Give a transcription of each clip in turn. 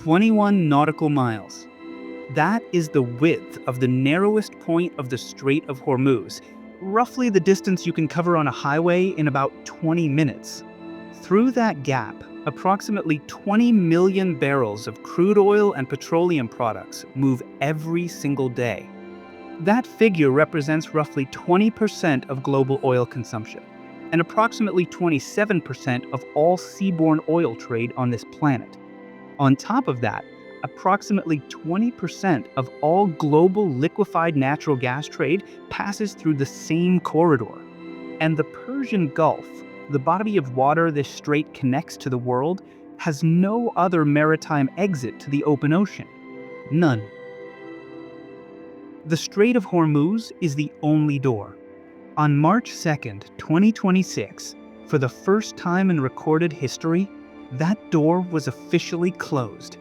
21 nautical miles. That is the width of the narrowest point of the Strait of Hormuz, roughly the distance you can cover on a highway in about 20 minutes. Through that gap, approximately 20 million barrels of crude oil and petroleum products move every single day. That figure represents roughly 20% of global oil consumption, and approximately 27% of all seaborne oil trade on this planet. On top of that, approximately 20% of all global liquefied natural gas trade passes through the same corridor. And the Persian Gulf, the body of water this strait connects to the world, has no other maritime exit to the open ocean. None. The Strait of Hormuz is the only door. On March 2nd, 2026, for the first time in recorded history, that door was officially closed.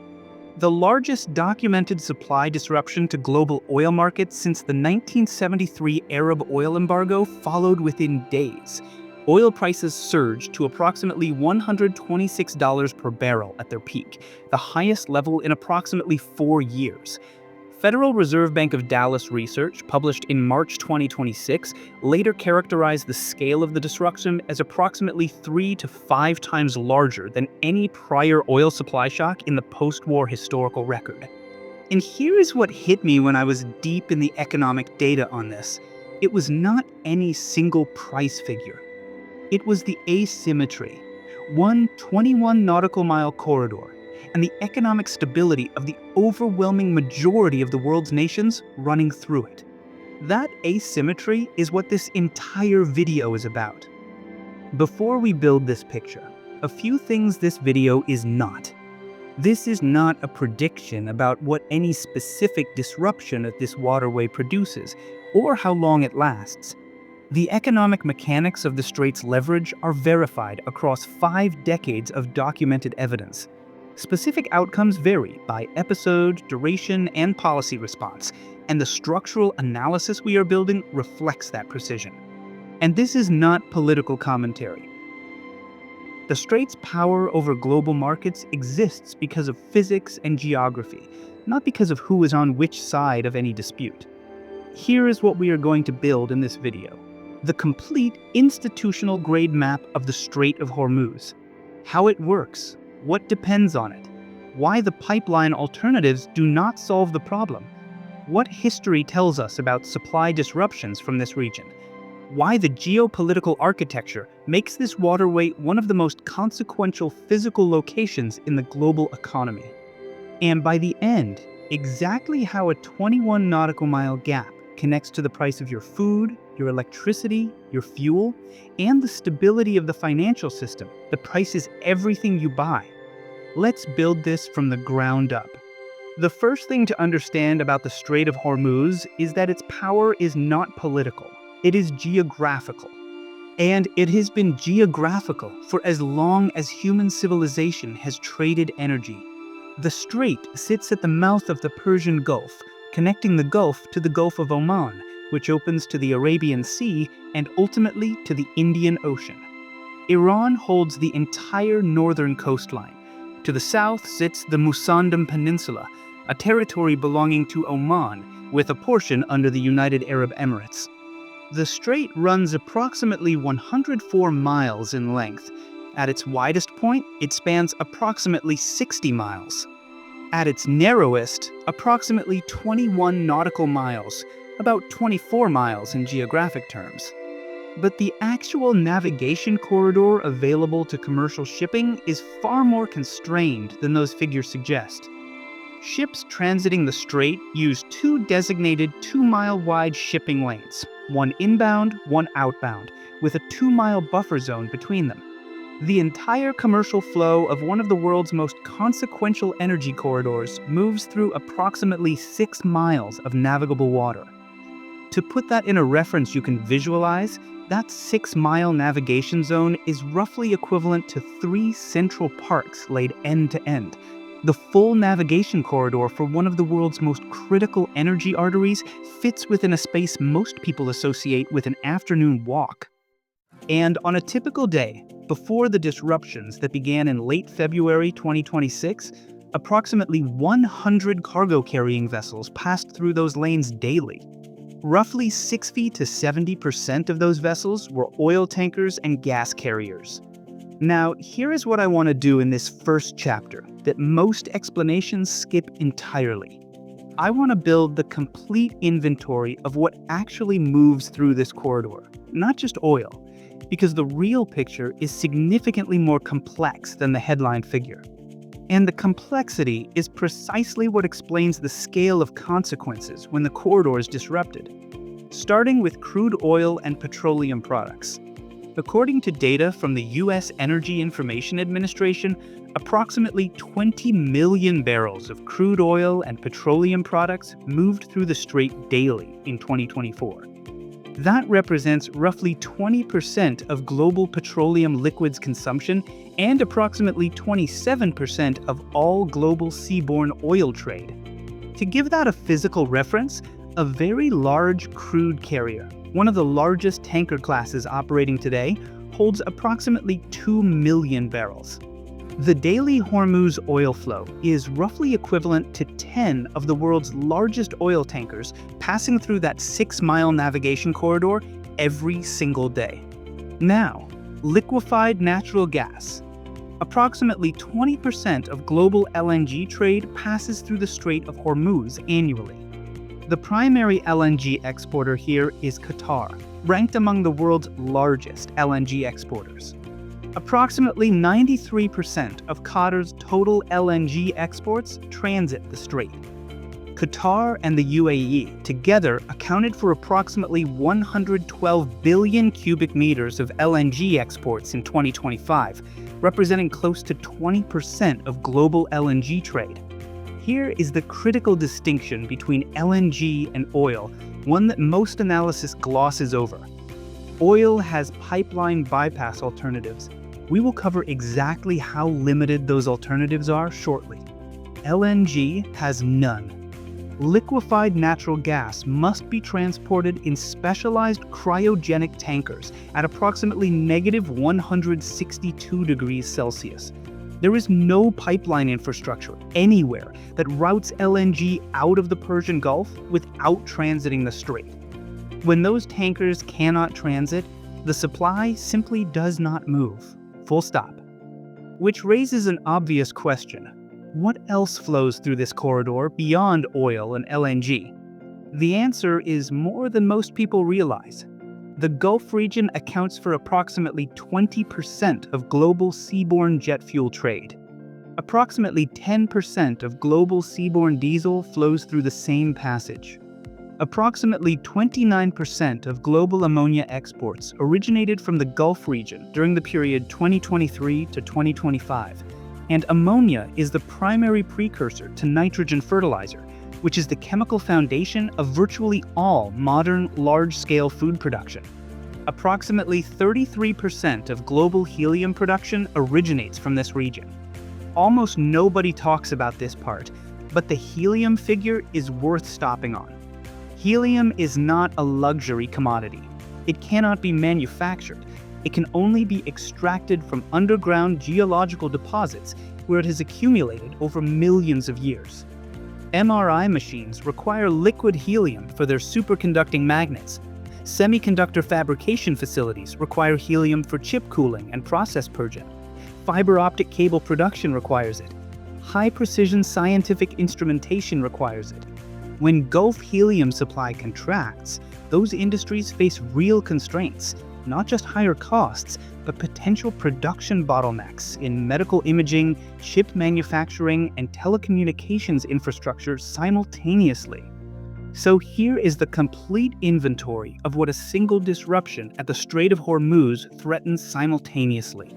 The largest documented supply disruption to global oil markets since the 1973 Arab oil embargo followed within days. Oil prices surged to approximately $126 per barrel at their peak, the highest level in approximately 4 years. Federal Reserve Bank of Dallas research, published in March 2026, later characterized the scale of the disruption as approximately 3 to 5 times larger than any prior oil supply shock in the post-war historical record. And here is what hit me when I was deep in the economic data on this. It was not any single price figure. It was the asymmetry, one 21 nautical mile corridor, and the economic stability of the overwhelming majority of the world's nations running through it. That asymmetry is what this entire video is about. Before we build this picture, a few things this video is not. This is not a prediction about what any specific disruption at this waterway produces, or how long it lasts. The economic mechanics of the strait's leverage are verified across 5 decades of documented evidence. Specific outcomes vary by episode, duration, and policy response, and the structural analysis we are building reflects that precision. And this is not political commentary. The strait's power over global markets exists because of physics and geography, not because of who is on which side of any dispute. Here is what we are going to build in this video: the complete institutional-grade map of the Strait of Hormuz. How it works, what depends on it, why the pipeline alternatives do not solve the problem, what history tells us about supply disruptions from this region, why the geopolitical architecture makes this waterway one of the most consequential physical locations in the global economy, and by the end, exactly how a 21 nautical mile gap connects to the price of your food, your electricity, your fuel, and the stability of the financial system that prices everything you buy. Let's build this from the ground up. The first thing to understand about the Strait of Hormuz is that its power is not political, it is geographical. And it has been geographical for as long as human civilization has traded energy. The strait sits at the mouth of the Persian Gulf, connecting the Gulf to the Gulf of Oman, which opens to the Arabian Sea and ultimately to the Indian Ocean. Iran holds the entire northern coastline. To the south sits the Musandam Peninsula, a territory belonging to Oman, with a portion under the United Arab Emirates. The strait runs approximately 104 miles in length. At its widest point, it spans approximately 60 miles. At its narrowest, approximately 21 nautical miles, about 24 miles in geographic terms. But the actual navigation corridor available to commercial shipping is far more constrained than those figures suggest. Ships transiting the strait use 2 designated 2-mile wide shipping lanes, one inbound, one outbound, with a 2-mile buffer zone between them. The entire commercial flow of one of the world's most consequential energy corridors moves through approximately 6 miles of navigable water. To put that in a reference you can visualize, that 6-mile navigation zone is roughly equivalent to 3 central parks laid end to end. The full navigation corridor for one of the world's most critical energy arteries fits within a space most people associate with an afternoon walk. And on a typical day, before the disruptions that began in late February 2026, Approximately 100 cargo-carrying vessels passed through those lanes daily. Roughly 60 to 70% of those vessels were oil tankers and gas carriers. Now, here is what I want to do in this first chapter that most explanations skip entirely. I want to build the complete inventory of what actually moves through this corridor, not just oil, because the real picture is significantly more complex than the headline figure. And the complexity is precisely what explains the scale of consequences when the corridor is disrupted. Starting with crude oil and petroleum products. According to data from the U.S. Energy Information Administration, approximately 20 million barrels of crude oil and petroleum products moved through the strait daily in 2024. That represents roughly 20% of global petroleum liquids consumption and approximately 27% of all global seaborne oil trade. To give that a physical reference, a very large crude carrier, one of the largest tanker classes operating today, holds approximately 2 million barrels. The daily Hormuz oil flow is roughly equivalent to 10 of the world's largest oil tankers passing through that 6-mile navigation corridor every single day. Now, liquefied natural gas. Approximately 20% of global LNG trade passes through the Strait of Hormuz annually. The primary LNG exporter here is Qatar, ranked among the world's largest LNG exporters. Approximately 93% of Qatar's total LNG exports transit the strait. Qatar and the UAE together accounted for approximately 112 billion cubic meters of LNG exports in 2025, representing close to 20% of global LNG trade. Here is the critical distinction between LNG and oil, one that most analysis glosses over. Oil has pipeline bypass alternatives. We will cover exactly how limited those alternatives are shortly. LNG has none. Liquefied natural gas must be transported in specialized cryogenic tankers at approximately -162 degrees Celsius. There is no pipeline infrastructure anywhere that routes LNG out of the Persian Gulf without transiting the strait. When those tankers cannot transit, the supply simply does not move. Full stop. Which raises an obvious question. What else flows through this corridor beyond oil and LNG? The answer is more than most people realize. The Gulf region accounts for approximately 20% of global seaborne jet fuel trade. Approximately 10% of global seaborne diesel flows through the same passage. Approximately 29% of global ammonia exports originated from the Gulf region during the period 2023 to 2025, and ammonia is the primary precursor to nitrogen fertilizer, which is the chemical foundation of virtually all modern large-scale food production. Approximately 33% of global helium production originates from this region. Almost nobody talks about this part, but the helium figure is worth stopping on. Helium is not a luxury commodity. It cannot be manufactured. It can only be extracted from underground geological deposits where it has accumulated over millions of years. MRI machines require liquid helium for their superconducting magnets. Semiconductor fabrication facilities require helium for chip cooling and process purging. Fiber optic cable production requires it. High-precision scientific instrumentation requires it. When Gulf helium supply contracts, those industries face real constraints, not just higher costs, but potential production bottlenecks in medical imaging, chip manufacturing, and telecommunications infrastructure simultaneously. So here is the complete inventory of what a single disruption at the Strait of Hormuz threatens simultaneously.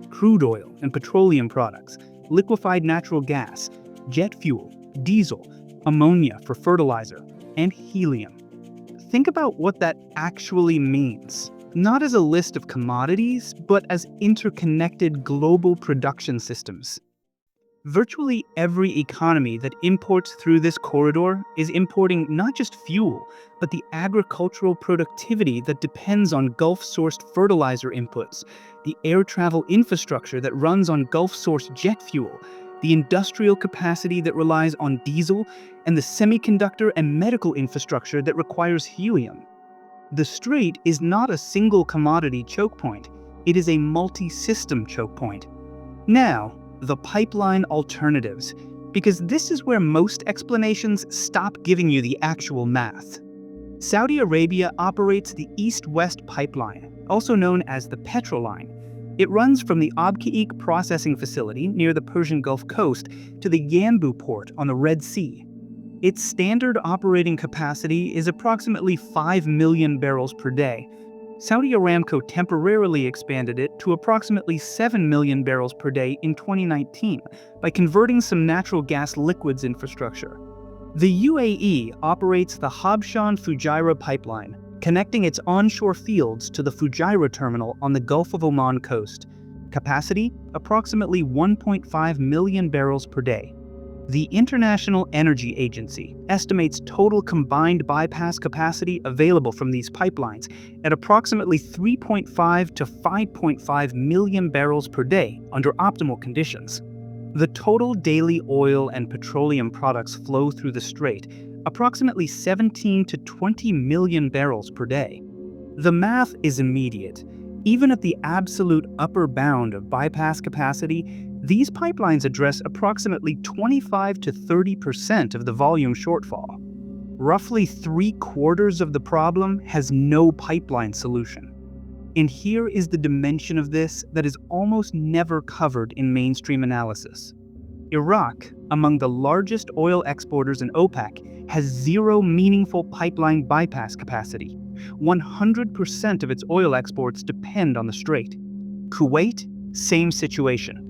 Crude oil and petroleum products, liquefied natural gas, jet fuel, diesel, ammonia for fertilizer, and helium. Think about what that actually means, not as a list of commodities, but as interconnected global production systems. Virtually every economy that imports through this corridor is importing not just fuel, but the agricultural productivity that depends on Gulf-sourced fertilizer inputs, the air travel infrastructure that runs on Gulf-sourced jet fuel, the industrial capacity that relies on diesel, and the semiconductor and medical infrastructure that requires helium. The strait is not a single commodity choke point, it is a multi-system choke point. Now, the pipeline alternatives, because this is where most explanations stop giving you the actual math. Saudi Arabia operates the East-West Pipeline, also known as the Petroline. It runs from the Abqaiq processing facility near the Persian Gulf Coast to the Yanbu port on the Red Sea. Its standard operating capacity is approximately 5 million barrels per day. Saudi Aramco temporarily expanded it to approximately 7 million barrels per day in 2019 by converting some natural gas liquids infrastructure. The UAE operates the Habshan-Fujairah pipeline, connecting its onshore fields to the Fujairah terminal on the Gulf of Oman coast. Capacity, approximately 1.5 million barrels per day. The International Energy Agency estimates total combined bypass capacity available from these pipelines at approximately 3.5 to 5.5 million barrels per day under optimal conditions. The total daily oil and petroleum products flow through the strait, approximately 17 to 20 million barrels per day. The math is immediate. Even at the absolute upper bound of bypass capacity, these pipelines address approximately 25 to 30% of the volume shortfall. Roughly 3/4 of the problem has no pipeline solution. And here is the dimension of this that is almost never covered in mainstream analysis. Iraq, among the largest oil exporters in OPEC, has zero meaningful pipeline bypass capacity. 100% of its oil exports depend on the strait. Kuwait, same situation.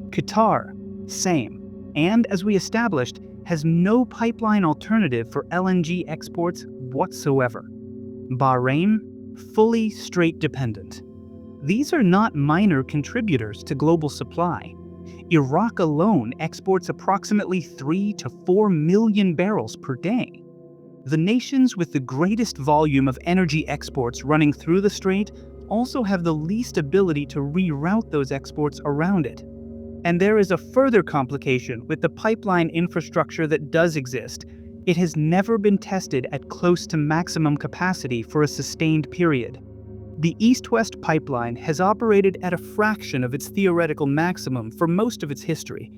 Qatar, same. And as we established, has no pipeline alternative for LNG exports whatsoever. Bahrain, fully strait dependent. These are not minor contributors to global supply. Iraq alone exports approximately 3 to 4 million barrels per day. The nations with the greatest volume of energy exports running through the strait also have the least ability to reroute those exports around it. And there is a further complication with the pipeline infrastructure that does exist. It has never been tested at close to maximum capacity for a sustained period. The East-West Pipeline has operated at a fraction of its theoretical maximum for most of its history.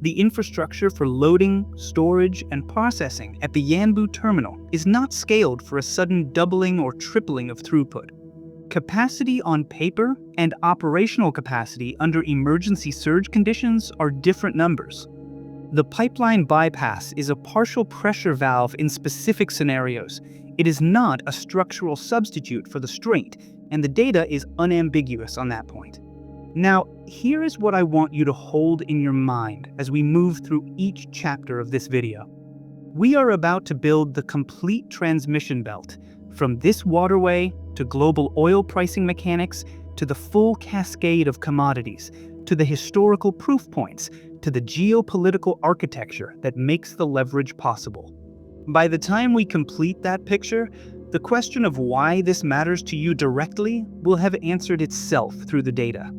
The infrastructure for loading, storage, and processing at the Yanbu terminal is not scaled for a sudden doubling or tripling of throughput. Capacity on paper and operational capacity under emergency surge conditions are different numbers. The pipeline bypass is a partial pressure valve in specific scenarios. It is not a structural substitute for the strait, and the data is unambiguous on that point. Now, here is what I want you to hold in your mind as we move through each chapter of this video. We are about to build the complete transmission belt, from this waterway to global oil pricing mechanics, to the full cascade of commodities, to the historical proof points, to the geopolitical architecture that makes the leverage possible. By the time we complete that picture, the question of why this matters to you directly will have answered itself through the data.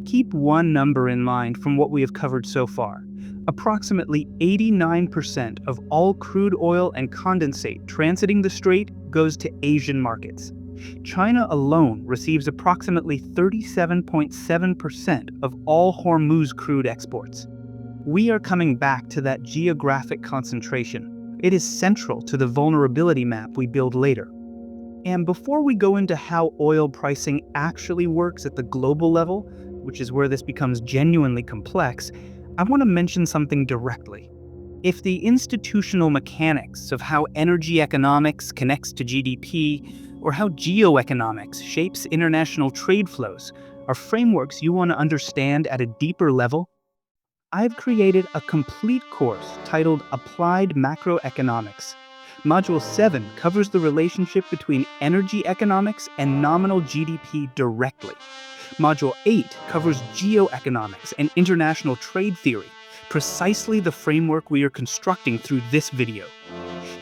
Keep one number in mind from what we have covered so far. Approximately 89% of all crude oil and condensate transiting the strait goes to Asian markets. China alone receives approximately 37.7% of all Hormuz crude exports. We are coming back to that geographic concentration. It is central to the vulnerability map we build later. And before we go into how oil pricing actually works at the global level, which is where this becomes genuinely complex, I want to mention something directly. If the institutional mechanics of how energy economics connects to GDP, or how geoeconomics shapes international trade flows, are frameworks you want to understand at a deeper level, I've created a complete course titled Applied Macroeconomics. Module 7 covers the relationship between energy economics and nominal GDP directly. Module 8 covers geoeconomics and international trade theory, precisely the framework we are constructing through this video.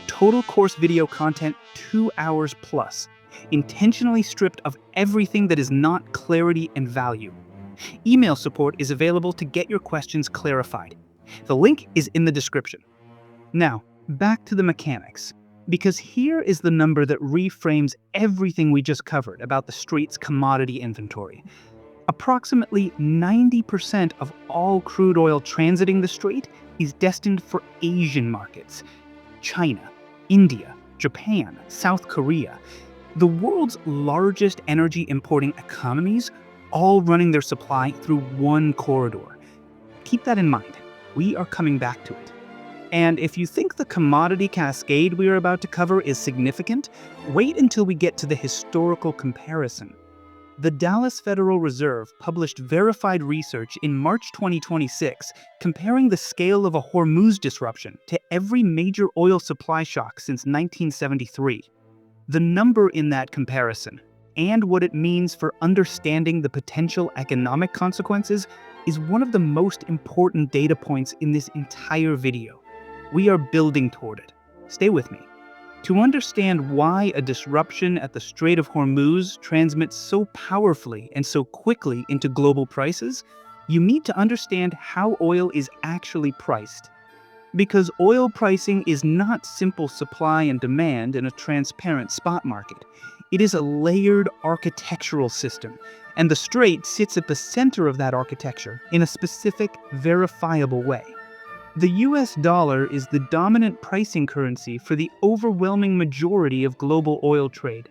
Total course video content 2 hours plus, intentionally stripped of everything that is not clarity and value. Email support is available to get your questions clarified. The link is in the description. Now, back to the mechanics, because here is the number that reframes everything we just covered about the Strait's commodity inventory. Approximately 90% of all crude oil transiting the Strait is destined for Asian markets. China, India, Japan, South Korea, the world's largest energy importing economies, all running their supply through one corridor. Keep that in mind. We are coming back to it. And if you think the commodity cascade we are about to cover is significant, wait until we get to the historical comparison. The Dallas Federal Reserve published verified research in March 2026 comparing the scale of a Hormuz disruption to every major oil supply shock since 1973. The number in that comparison, and what it means for understanding the potential economic consequences, is one of the most important data points in this entire video. We are building toward it. Stay with me. To understand why a disruption at the Strait of Hormuz transmits so powerfully and so quickly into global prices, you need to understand how oil is actually priced. Because oil pricing is not simple supply and demand in a transparent spot market. It is a layered architectural system, and the Strait sits at the center of that architecture in a specific, verifiable way. The US dollar is the dominant pricing currency for the overwhelming majority of global oil trade.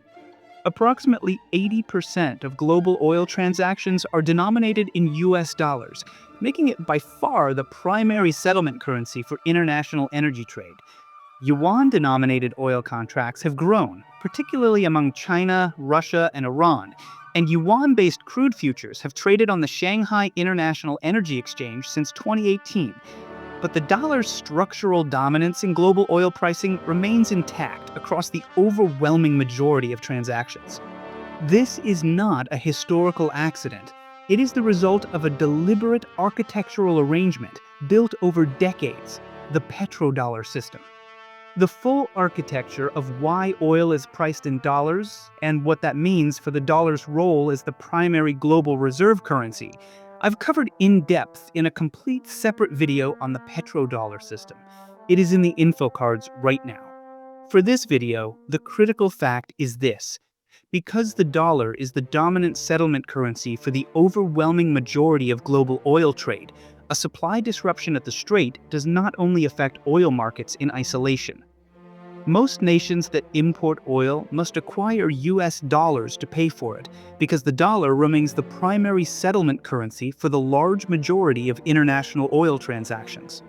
Approximately 80% of global oil transactions are denominated in US dollars, making it by far the primary settlement currency for international energy trade. Yuan-denominated oil contracts have grown, particularly among China, Russia, and Iran, and yuan-based crude futures have traded on the Shanghai International Energy Exchange since 2018. But the dollar's structural dominance in global oil pricing remains intact across the overwhelming majority of transactions. This is not a historical accident. It is the result of a deliberate architectural arrangement built over decades, the petrodollar system. The full architecture of why oil is priced in dollars and what that means for the dollar's role as the primary global reserve currency I've covered in depth in a complete separate video on the petrodollar system. It is in the info cards right now. For this video, the critical fact is this. Because the dollar is the dominant settlement currency for the overwhelming majority of global oil trade, a supply disruption at the Strait does not only affect oil markets in isolation. Most nations that import oil must acquire US dollars to pay for it, because the dollar remains the primary settlement currency for the large majority of international oil transactions.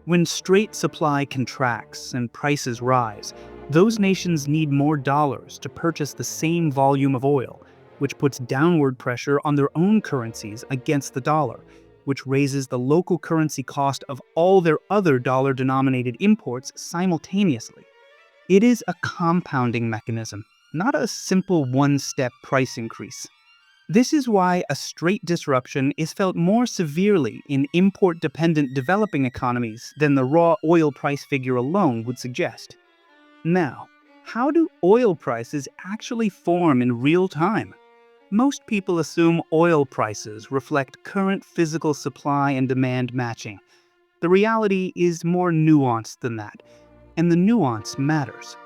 When Strait supply contracts and prices rise, those nations need more dollars to purchase the same volume of oil, which puts downward pressure on their own currencies against the dollar, which raises the local currency cost of all their other dollar-denominated imports simultaneously. It is a compounding mechanism, not a simple one-step price increase. This is why a Strait disruption is felt more severely in import-dependent developing economies than the raw oil price figure alone would suggest. Now, how do oil prices actually form in real time? Most people assume oil prices reflect current physical supply and demand matching. The reality is more nuanced than that. And the nuance matters.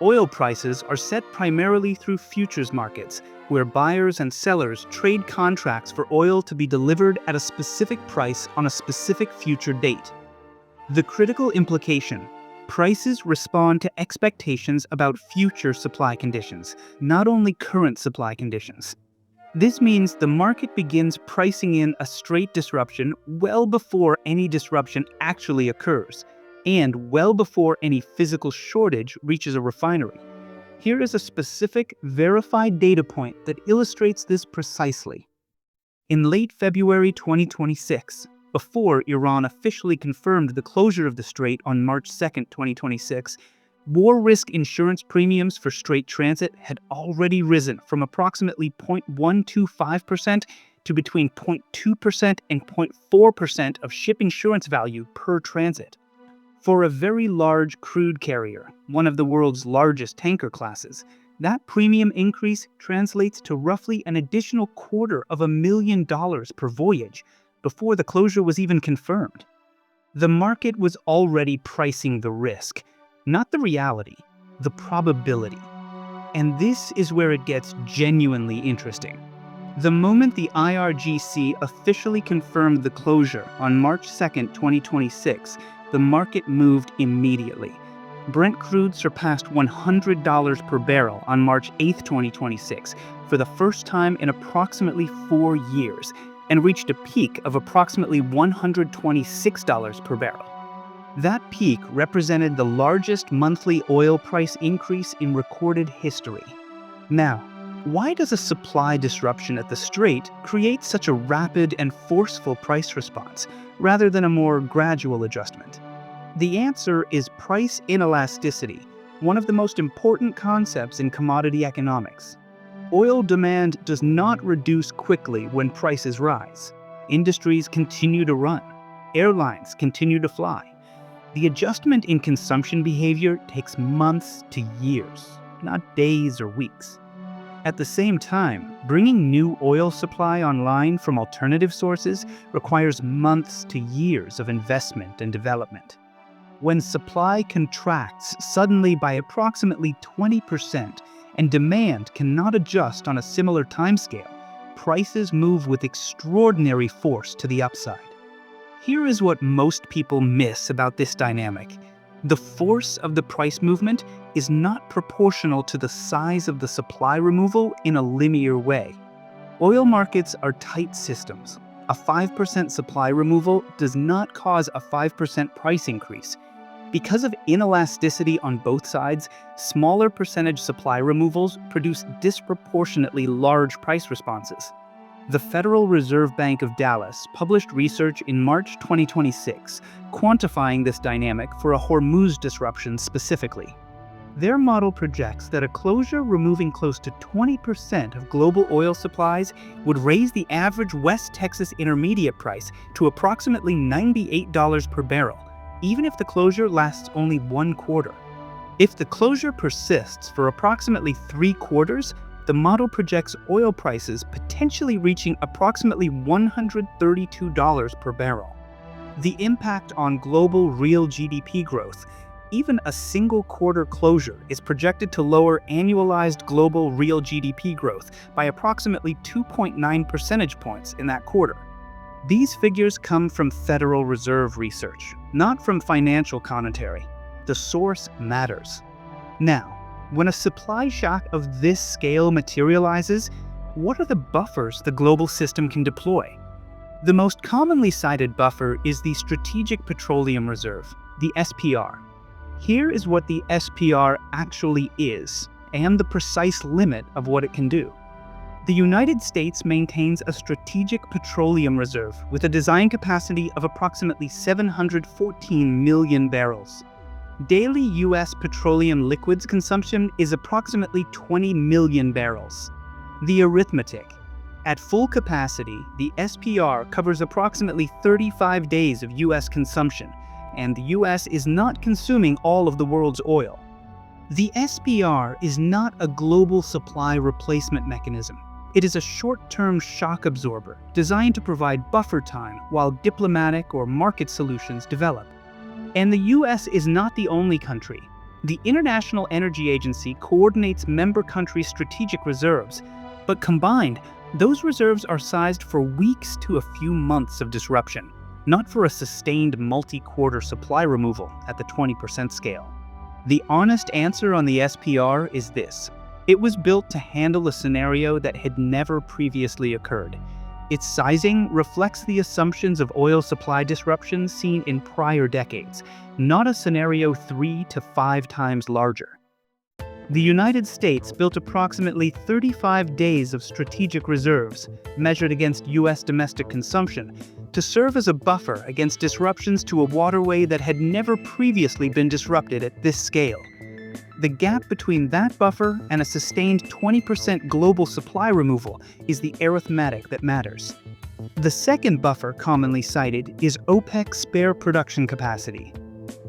Oil prices are set primarily through futures markets, where buyers and sellers trade contracts for oil to be delivered at a specific price on a specific future date. The critical implication: prices respond to expectations about future supply conditions, not only current supply conditions. This means the market begins pricing in a Strait disruption well before any disruption actually occurs, and well before any physical shortage reaches a refinery. Here is a specific, verified data point that illustrates this precisely. In late February 2026, before Iran officially confirmed the closure of the Strait on March 2, 2026, war risk insurance premiums for Strait transit had already risen from approximately 0.125% to between 0.2% and 0.4% of ship insurance value per transit. For a very large crude carrier, one of the world's largest tanker classes, that premium increase translates to roughly an additional $250,000 per voyage before the closure was even confirmed. The market was already pricing the risk, not the reality, the probability. And this is where it gets genuinely interesting. The moment the IRGC officially confirmed the closure on March 2, 2026, the market moved immediately. Brent crude surpassed $100 per barrel on March 8, 2026, for the first time in approximately 4 years, and reached a peak of approximately $126 per barrel. That peak represented the largest monthly oil price increase in recorded history. Now, why does a supply disruption at the Strait create such a rapid and forceful price response, rather than a more gradual adjustment? The answer is price inelasticity, one of the most important concepts in commodity economics. Oil demand does not reduce quickly when prices rise. Industries continue to run. Airlines continue to fly. The adjustment in consumption behavior takes months to years, not days or weeks. At the same time, bringing new oil supply online from alternative sources requires months to years of investment and development. When supply contracts suddenly by approximately 20% and demand cannot adjust on a similar timescale, prices move with extraordinary force to the upside. Here is what most people miss about this dynamic. The force of the price movement is not proportional to the size of the supply removal in a linear way. Oil markets are tight systems. A 5% supply removal does not cause a 5% price increase. Because of inelasticity on both sides, smaller percentage supply removals produce disproportionately large price responses. The Federal Reserve Bank of Dallas published research in March 2026, quantifying this dynamic for a Hormuz disruption specifically. Their model projects that a closure removing close to 20% of global oil supplies would raise the average West Texas Intermediate price to approximately $98 per barrel, even if the closure lasts only 1 quarter. If the closure persists for approximately 3 quarters, the model projects oil prices potentially reaching approximately $132 per barrel. The impact on global real GDP growth, even a single quarter closure, is projected to lower annualized global real GDP growth by approximately 2.9 percentage points in that quarter. These figures come from Federal Reserve research, not from financial commentary. The source matters. Now, when a supply shock of this scale materializes, what are the buffers the global system can deploy? The most commonly cited buffer is the Strategic Petroleum Reserve, the SPR. Here is what the SPR actually is, and the precise limit of what it can do. The United States maintains a strategic petroleum reserve with a design capacity of approximately 714 million barrels. Daily U.S. petroleum liquids consumption is approximately 20 million barrels. The arithmetic. At full capacity, the SPR covers approximately 35 days of U.S. consumption, and the U.S. is not consuming all of the world's oil. The SPR is not a global supply replacement mechanism. It is a short-term shock absorber designed to provide buffer time while diplomatic or market solutions develop. And the U.S. is not the only country. The International Energy Agency coordinates member countries' strategic reserves, but combined, those reserves are sized for weeks to a few months of disruption, not for a sustained multi-quarter supply removal at the 20% scale. The honest answer on the SPR is this. It was built to handle a scenario that had never previously occurred. Its sizing reflects the assumptions of oil supply disruptions seen in prior decades, not a scenario 3 to 5 times larger. The United States built approximately 35 days of strategic reserves, measured against U.S. domestic consumption, to serve as a buffer against disruptions to a waterway that had never previously been disrupted at this scale. The gap between that buffer and a sustained 20% global supply removal is the arithmetic that matters. The second buffer commonly cited is OPEC spare production capacity.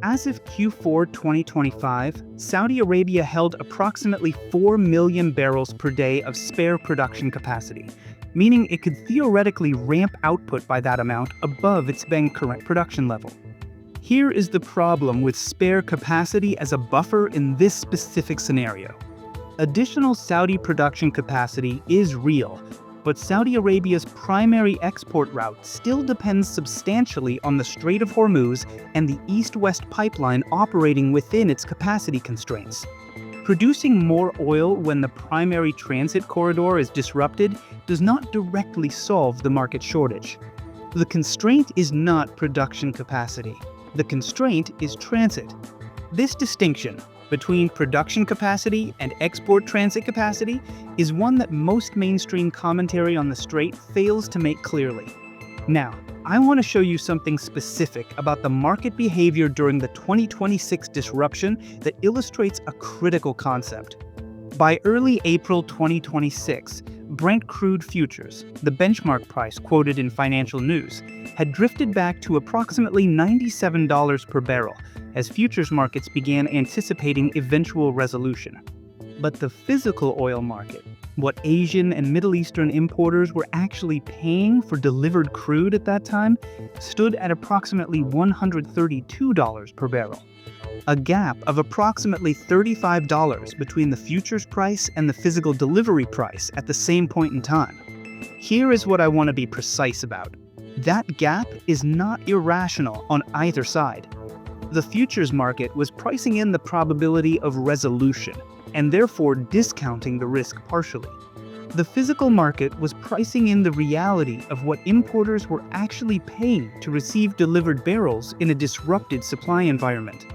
As of Q4 2025, Saudi Arabia held approximately 4 million barrels per day of spare production capacity, meaning it could theoretically ramp output by that amount above its then current production level. Here is the problem with spare capacity as a buffer in this specific scenario. Additional Saudi production capacity is real, but Saudi Arabia's primary export route still depends substantially on the Strait of Hormuz and the east-west pipeline operating within its capacity constraints. Producing more oil when the primary transit corridor is disrupted does not directly solve the market shortage. The constraint is not production capacity. The constraint is transit. This distinction between production capacity and export transit capacity is one that most mainstream commentary on the Strait fails to make clearly. Now, I want to show you something specific about the market behavior during the 2026 disruption that illustrates a critical concept. By early April 2026, Brent crude futures, the benchmark price quoted in financial news, had drifted back to approximately $97 per barrel as futures markets began anticipating eventual resolution. But the physical oil market, what Asian and Middle Eastern importers were actually paying for delivered crude at that time, stood at approximately $132 per barrel. A gap of approximately $35 between the futures price and the physical delivery price at the same point in time. Here is what I want to be precise about. That gap is not irrational on either side. The futures market was pricing in the probability of resolution, and therefore discounting the risk partially. The physical market was pricing in the reality of what importers were actually paying to receive delivered barrels in a disrupted supply environment.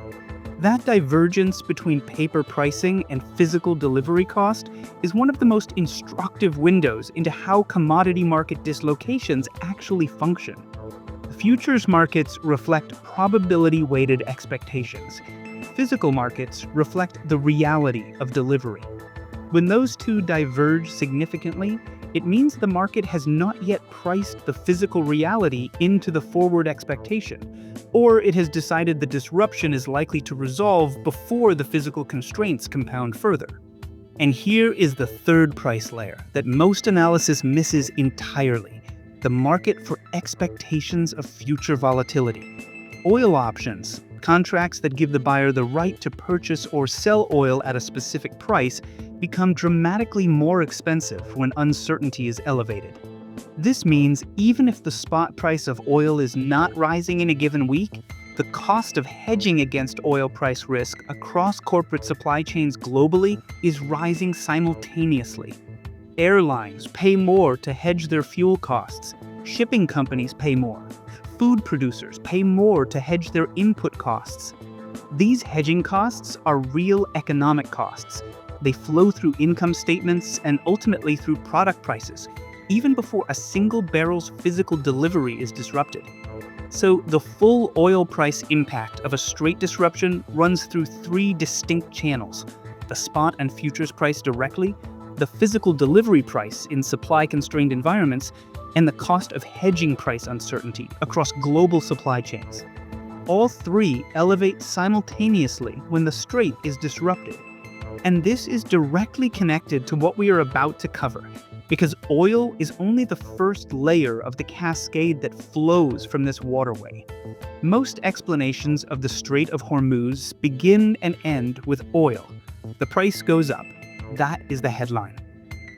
That divergence between paper pricing and physical delivery cost is one of the most instructive windows into how commodity market dislocations actually function. Futures markets reflect probability-weighted expectations. Physical markets reflect the reality of delivery. When those two diverge significantly, it means the market has not yet priced the physical reality into the forward expectation, or it has decided the disruption is likely to resolve before the physical constraints compound further. And here is the third price layer that most analysis misses entirely: the market for expectations of future volatility. Oil options, contracts that give the buyer the right to purchase or sell oil at a specific price, become dramatically more expensive when uncertainty is elevated. This means even if the spot price of oil is not rising in a given week, the cost of hedging against oil price risk across corporate supply chains globally is rising simultaneously. Airlines pay more to hedge their fuel costs. Shipping companies pay more. Food producers pay more to hedge their input costs. These hedging costs are real economic costs. They flow through income statements and ultimately through product prices, even before a single barrel's physical delivery is disrupted. So the full oil price impact of a Strait disruption runs through three distinct channels: the spot and futures price directly, the physical delivery price in supply-constrained environments, and the cost of hedging price uncertainty across global supply chains. All three elevate simultaneously when the Strait is disrupted. And this is directly connected to what we are about to cover, because oil is only the first layer of the cascade that flows from this waterway. Most explanations of the Strait of Hormuz begin and end with oil. The price goes up. That is the headline.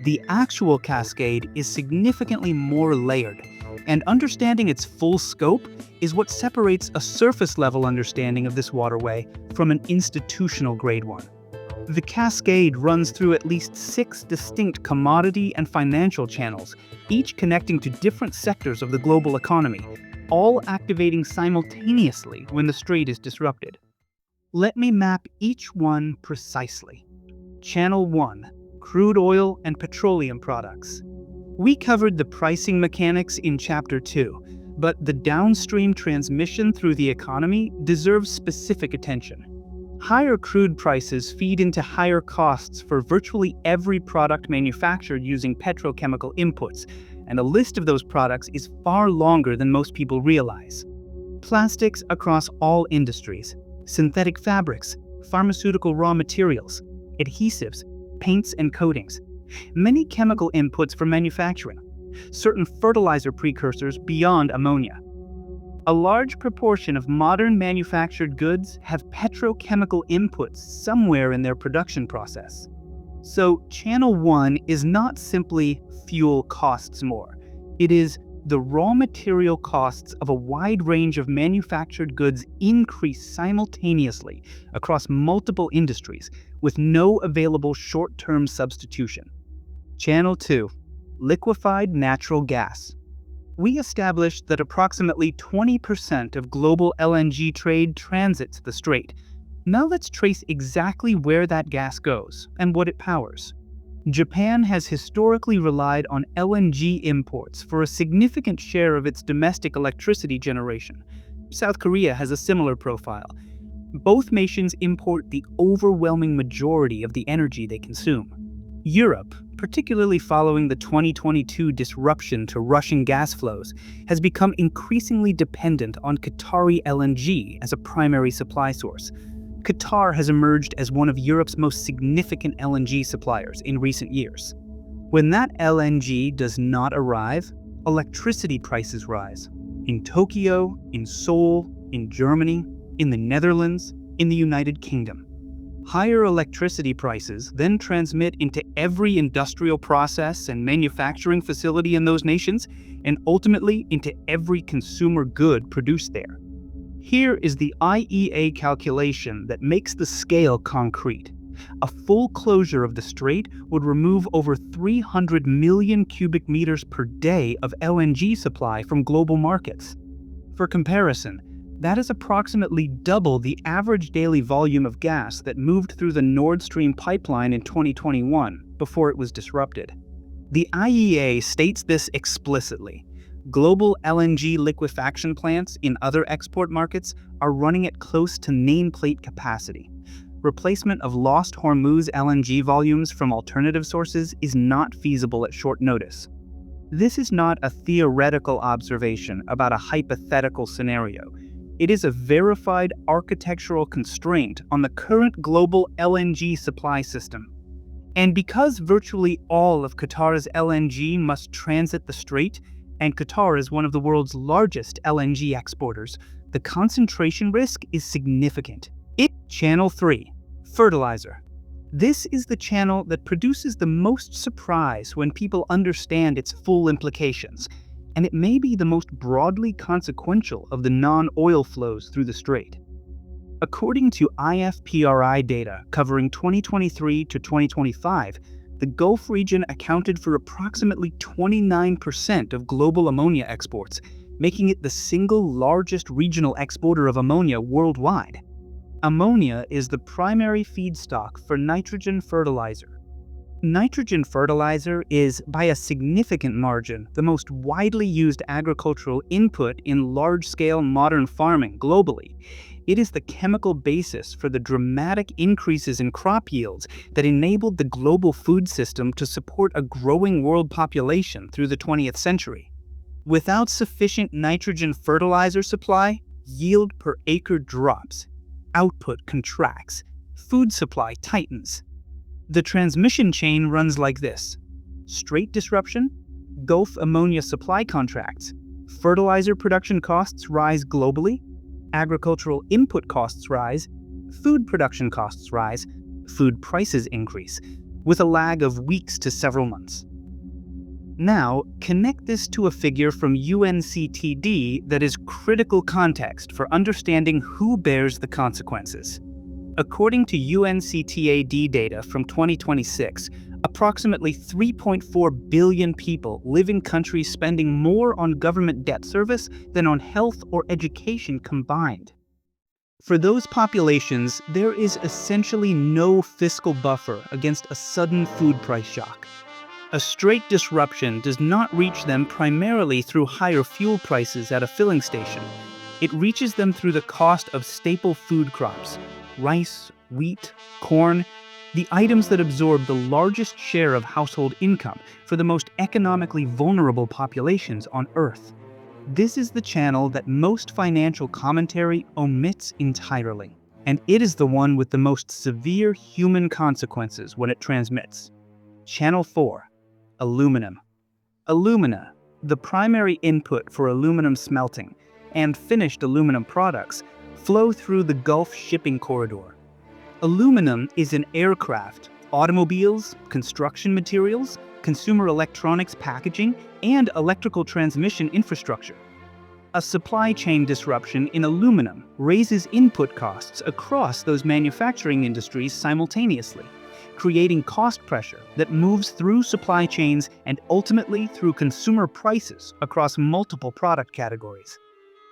The actual cascade is significantly more layered, and understanding its full scope is what separates a surface-level understanding of this waterway from an institutional-grade one. The cascade runs through at least 6 distinct commodity and financial channels, each connecting to different sectors of the global economy, all activating simultaneously when the Strait is disrupted. Let me map each one precisely. Channel 1: Crude oil and petroleum products. We covered the pricing mechanics in Chapter 2, but the downstream transmission through the economy deserves specific attention. Higher crude prices feed into higher costs for virtually every product manufactured using petrochemical inputs, and a list of those products is far longer than most people realize. Plastics across all industries, synthetic fabrics, pharmaceutical raw materials, adhesives, paints and coatings, many chemical inputs for manufacturing, certain fertilizer precursors beyond ammonia. A large proportion of modern manufactured goods have petrochemical inputs somewhere in their production process. So, Channel 1 is not simply fuel costs more. It is the raw material costs of a wide range of manufactured goods increase simultaneously across multiple industries with no available short-term substitution. Channel 2. Liquefied natural gas. We established that approximately 20% of global LNG trade transits the strait. Now let's trace exactly where that gas goes and what it powers. Japan has historically relied on LNG imports for a significant share of its domestic electricity generation. South Korea has a similar profile. Both nations import the overwhelming majority of the energy they consume. Europe, particularly following the 2022 disruption to Russian gas flows, has become increasingly dependent on Qatari LNG as a primary supply source. Qatar has emerged as one of Europe's most significant LNG suppliers in recent years. When that LNG does not arrive, electricity prices rise. In Tokyo, in Seoul, in Germany, in the Netherlands, in the United Kingdom. Higher electricity prices then transmit into every industrial process and manufacturing facility in those nations, and ultimately into every consumer good produced there. Here is the IEA calculation that makes the scale concrete. A full closure of the strait would remove over 300 million cubic meters per day of LNG supply from global markets. For comparison, that is approximately double the average daily volume of gas that moved through the Nord Stream pipeline in 2021 before it was disrupted. The IEA states this explicitly. Global LNG liquefaction plants in other export markets are running at close to nameplate capacity. Replacement of lost Hormuz LNG volumes from alternative sources is not feasible at short notice. This is not a theoretical observation about a hypothetical scenario. It is a verified architectural constraint on the current global LNG supply system. And because virtually all of Qatar's LNG must transit the strait, and Qatar is one of the world's largest LNG exporters, the concentration risk is significant. Channel 3. Fertilizer. This is the channel that produces the most surprise when people understand its full implications, and it may be the most broadly consequential of the non-oil flows through the strait. According to IFPRI data covering 2023 to 2025, the Gulf region accounted for approximately 29% of global ammonia exports, making it the single largest regional exporter of ammonia worldwide. Ammonia is the primary feedstock for nitrogen fertilizer. Nitrogen fertilizer is, by a significant margin, the most widely used agricultural input in large-scale modern farming globally. It is the chemical basis for the dramatic increases in crop yields that enabled the global food system to support a growing world population through the 20th century. Without sufficient nitrogen fertilizer supply, yield per acre drops, output contracts, food supply tightens. The transmission chain runs like this: strait disruption, Gulf ammonia supply contracts, fertilizer production costs rise globally, agricultural input costs rise, food production costs rise, food prices increase, with a lag of weeks to several months. Now, connect this to a figure from UNCTD that is critical context for understanding who bears the consequences. According to UNCTAD data from 2026, approximately 3.4 billion people live in countries spending more on government debt service than on health or education combined. For those populations, there is essentially no fiscal buffer against a sudden food price shock. A strait disruption does not reach them primarily through higher fuel prices at a filling station. It reaches them through the cost of staple food crops: rice, wheat, corn, the items that absorb the largest share of household income for the most economically vulnerable populations on Earth. This is the channel that most financial commentary omits entirely, and it is the one with the most severe human consequences when it transmits. Channel 4. Aluminum. Alumina, the primary input for aluminum smelting, and finished aluminum products flow through the Gulf shipping corridor. Aluminum is in aircraft, automobiles, construction materials, consumer electronics packaging, and electrical transmission infrastructure. A supply chain disruption in aluminum raises input costs across those manufacturing industries simultaneously, creating cost pressure that moves through supply chains and ultimately through consumer prices across multiple product categories.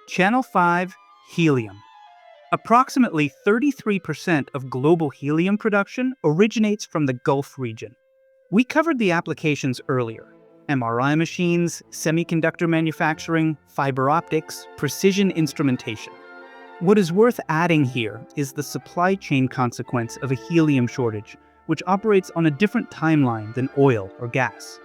Channel 5: Helium. Approximately 33% of global helium production originates from the Gulf region. We covered the applications earlier: MRI machines, semiconductor manufacturing, fiber optics, precision instrumentation. What is worth adding here is the supply chain consequence of a helium shortage, which operates on a different timeline than oil or gas.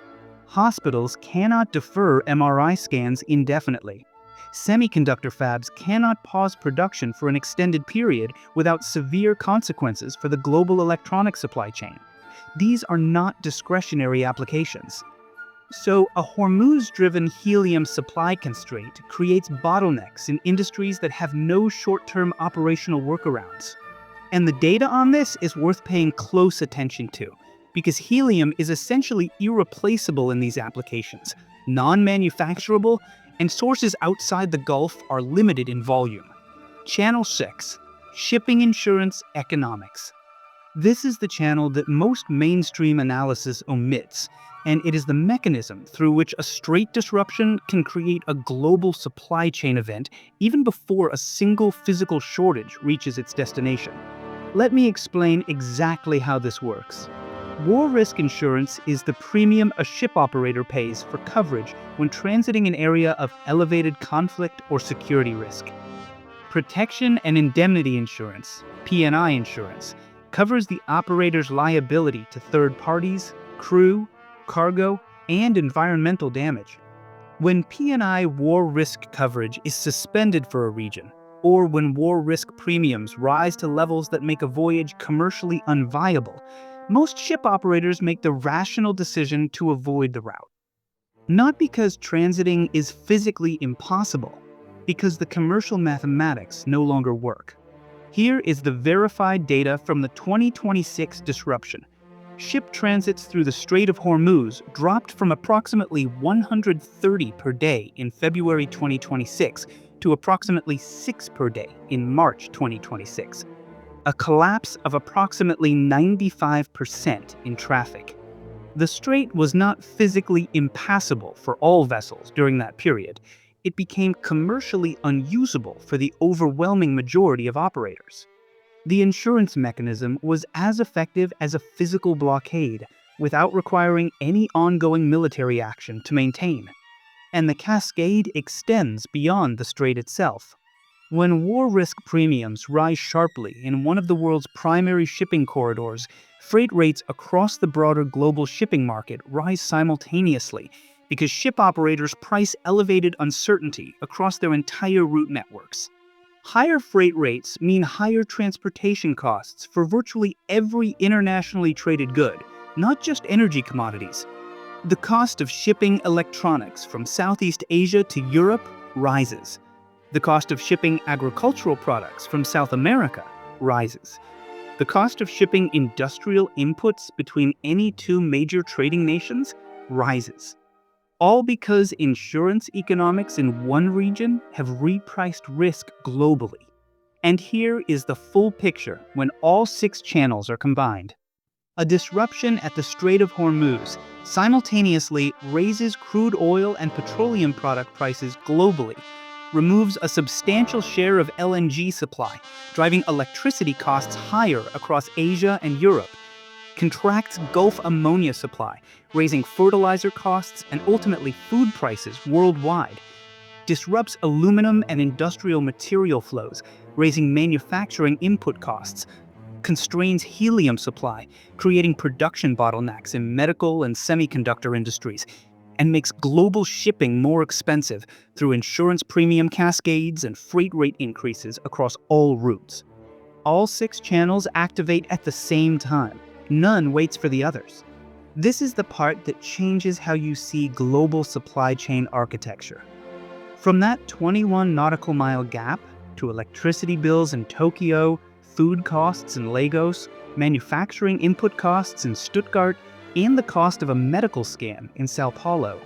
Hospitals cannot defer MRI scans indefinitely. Semiconductor fabs cannot pause production for an extended period without severe consequences for the global electronic supply chain. These are not discretionary applications. So, a Hormuz-driven helium supply constraint creates bottlenecks in industries that have no short-term operational workarounds. And the data on this is worth paying close attention to, because helium is essentially irreplaceable in these applications, non-manufacturable, and sources outside the Gulf are limited in volume. Channel 6: Shipping Insurance Economics. This is the channel that most mainstream analysis omits, and it is the mechanism through which a strait disruption can create a global supply chain event even before a single physical shortage reaches its destination. Let me explain exactly how this works. War risk insurance is the premium a ship operator pays for coverage when transiting an area of elevated conflict or security risk. Protection and indemnity insurance, P&I insurance, covers the operator's liability to third parties, crew, cargo, and environmental damage. When P&I war risk coverage is suspended for a region, or when war risk premiums rise to levels that make a voyage commercially unviable, most ship operators make the rational decision to avoid the route. Not because transiting is physically impossible, because the commercial mathematics no longer work. Here is the verified data from the 2026 disruption. Ship transits through the Strait of Hormuz dropped from approximately 130 per day in February 2026 to approximately 6 per day in March 2026. A collapse of approximately 95% in traffic. The strait was not physically impassable for all vessels during that period. It became commercially unusable for the overwhelming majority of operators. The insurance mechanism was as effective as a physical blockade, without requiring any ongoing military action to maintain. And the cascade extends beyond the strait itself. When war risk premiums rise sharply in one of the world's primary shipping corridors, freight rates across the broader global shipping market rise simultaneously because ship operators price elevated uncertainty across their entire route networks. Higher freight rates mean higher transportation costs for virtually every internationally traded good, not just energy commodities. The cost of shipping electronics from Southeast Asia to Europe rises. The cost of shipping agricultural products from South America rises. The cost of shipping industrial inputs between any two major trading nations rises. All because insurance economics in one region have repriced risk globally. And here is the full picture when all 6 channels are combined. A disruption at the Strait of Hormuz simultaneously raises crude oil and petroleum product prices globally, removes a substantial share of LNG supply, driving electricity costs higher across Asia and Europe, contracts Gulf ammonia supply, raising fertilizer costs and ultimately food prices worldwide, disrupts aluminum and industrial material flows, raising manufacturing input costs, constrains helium supply, creating production bottlenecks in medical and semiconductor industries, and makes global shipping more expensive through insurance premium cascades and freight rate increases across all routes. All 6 channels activate at the same time. None waits for the others. This is the part that changes how you see global supply chain architecture. From that 21 nautical mile gap to electricity bills in Tokyo, food costs in Lagos, manufacturing input costs in Stuttgart, and the cost of a medical scan in Sao Paulo.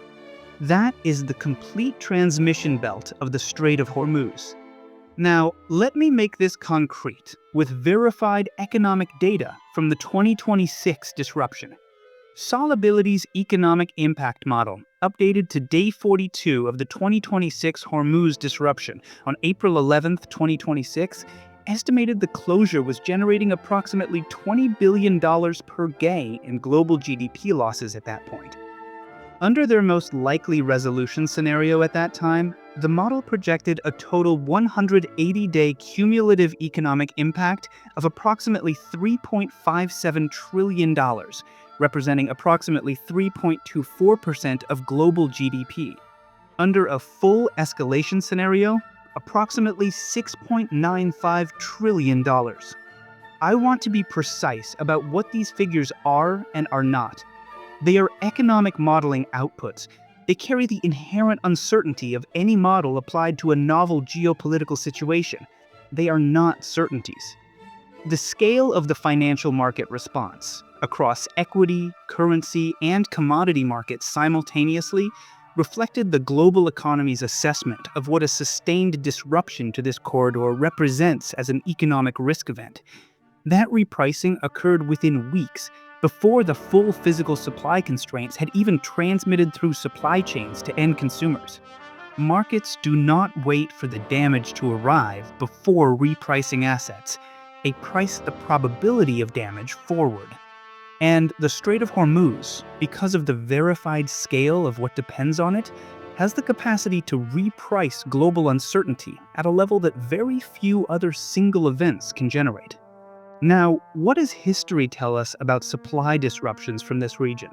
That is the complete transmission belt of the Strait of Hormuz. Now, let me make this concrete with verified economic data from the 2026 disruption. Solability's economic impact model, updated to day 42 of the 2026 Hormuz disruption on April 11, 2026, estimated the closure was generating approximately $20 billion per day in global GDP losses at that point. Under their most likely resolution scenario at that time, the model projected a total 180-day cumulative economic impact of approximately $3.57 trillion, representing approximately 3.24% of global GDP. Under a full escalation scenario, approximately $6.95 trillion. I want to be precise about what these figures are and are not. They are economic modeling outputs. They carry the inherent uncertainty of any model applied to a novel geopolitical situation. They are not certainties. The scale of the financial market response, across equity, currency, and commodity markets simultaneously, reflected the global economy's assessment of what a sustained disruption to this corridor represents as an economic risk event. That repricing occurred within weeks, before the full physical supply constraints had even transmitted through supply chains to end consumers. Markets do not wait for the damage to arrive before repricing assets. They price the probability of damage forward. And the Strait of Hormuz, because of the verified scale of what depends on it, has the capacity to reprice global uncertainty at a level that very few other single events can generate. Now, what does history tell us about supply disruptions from this region?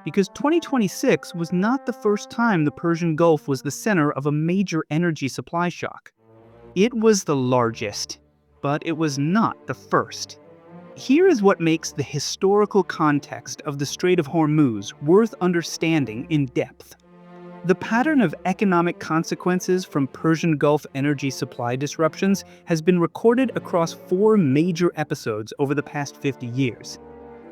Because 2026 was not the first time the Persian Gulf was the center of a major energy supply shock. It was the largest, but it was not the first. Here is what makes the historical context of the Strait of Hormuz worth understanding in depth. The pattern of economic consequences from Persian Gulf energy supply disruptions has been recorded across 4 major episodes over the past 50 years.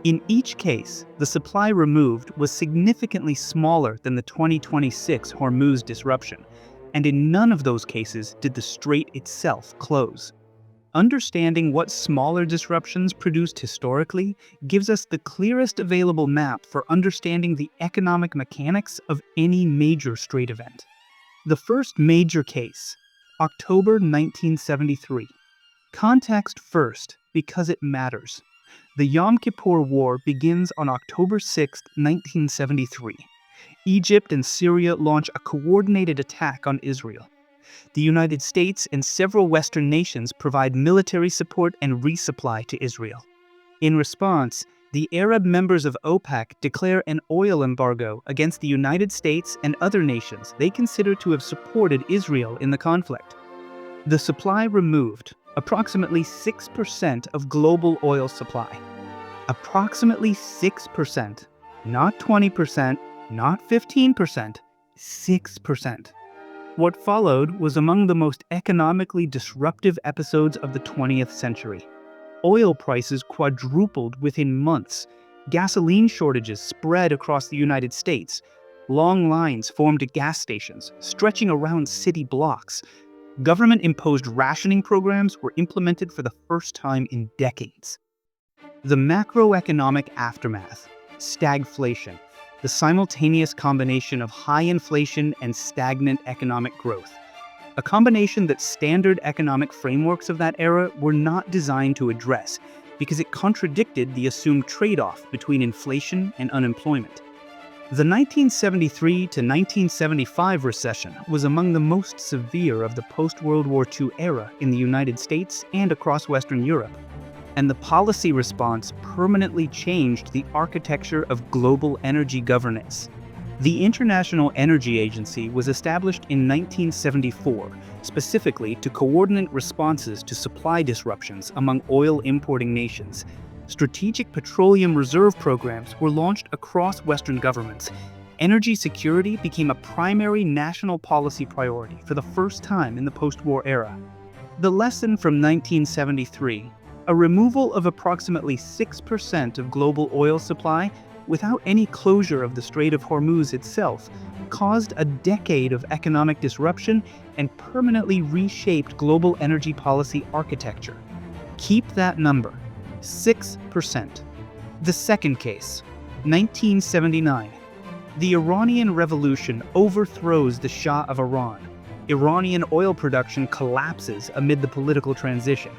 In each case, the supply removed was significantly smaller than the 2026 Hormuz disruption, and in none of those cases did the strait itself close. Understanding what smaller disruptions produced historically gives us the clearest available map for understanding the economic mechanics of any major strait event. The first major case, October 1973. Context first, because it matters. The Yom Kippur War begins on October 6, 1973. Egypt and Syria launch a coordinated attack on Israel. The United States and several Western nations provide military support and resupply to Israel. In response, the Arab members of OPEC declare an oil embargo against the United States and other nations they consider to have supported Israel in the conflict. The supply removed, approximately 6% of global oil supply. Approximately 6%, not 20%, not 15%, 6%. What followed was among the most economically disruptive episodes of the 20th century. Oil prices quadrupled within months. Gasoline shortages spread across the United States. Long lines formed at gas stations, stretching around city blocks. Government-imposed rationing programs were implemented for the first time in decades. The macroeconomic aftermath, stagflation, the simultaneous combination of high inflation and stagnant economic growth, a combination that standard economic frameworks of that era were not designed to address because it contradicted the assumed trade-off between inflation and unemployment. The 1973 to 1975 recession was among the most severe of the post-World War II era in the United States and across Western Europe. And the policy response permanently changed the architecture of global energy governance. The International Energy Agency was established in 1974, specifically to coordinate responses to supply disruptions among oil-importing nations. Strategic petroleum reserve programs were launched across Western governments, Energy security became a primary national policy priority for the first time in the post-war era. The lesson from 1973, a removal of approximately 6% of global oil supply without any closure of the Strait of Hormuz itself, caused a decade of economic disruption and permanently reshaped global energy policy architecture. Keep that number, 6%. The second case, 1979. The Iranian Revolution overthrows the Shah of Iran. Iranian oil production collapses amid the political transition.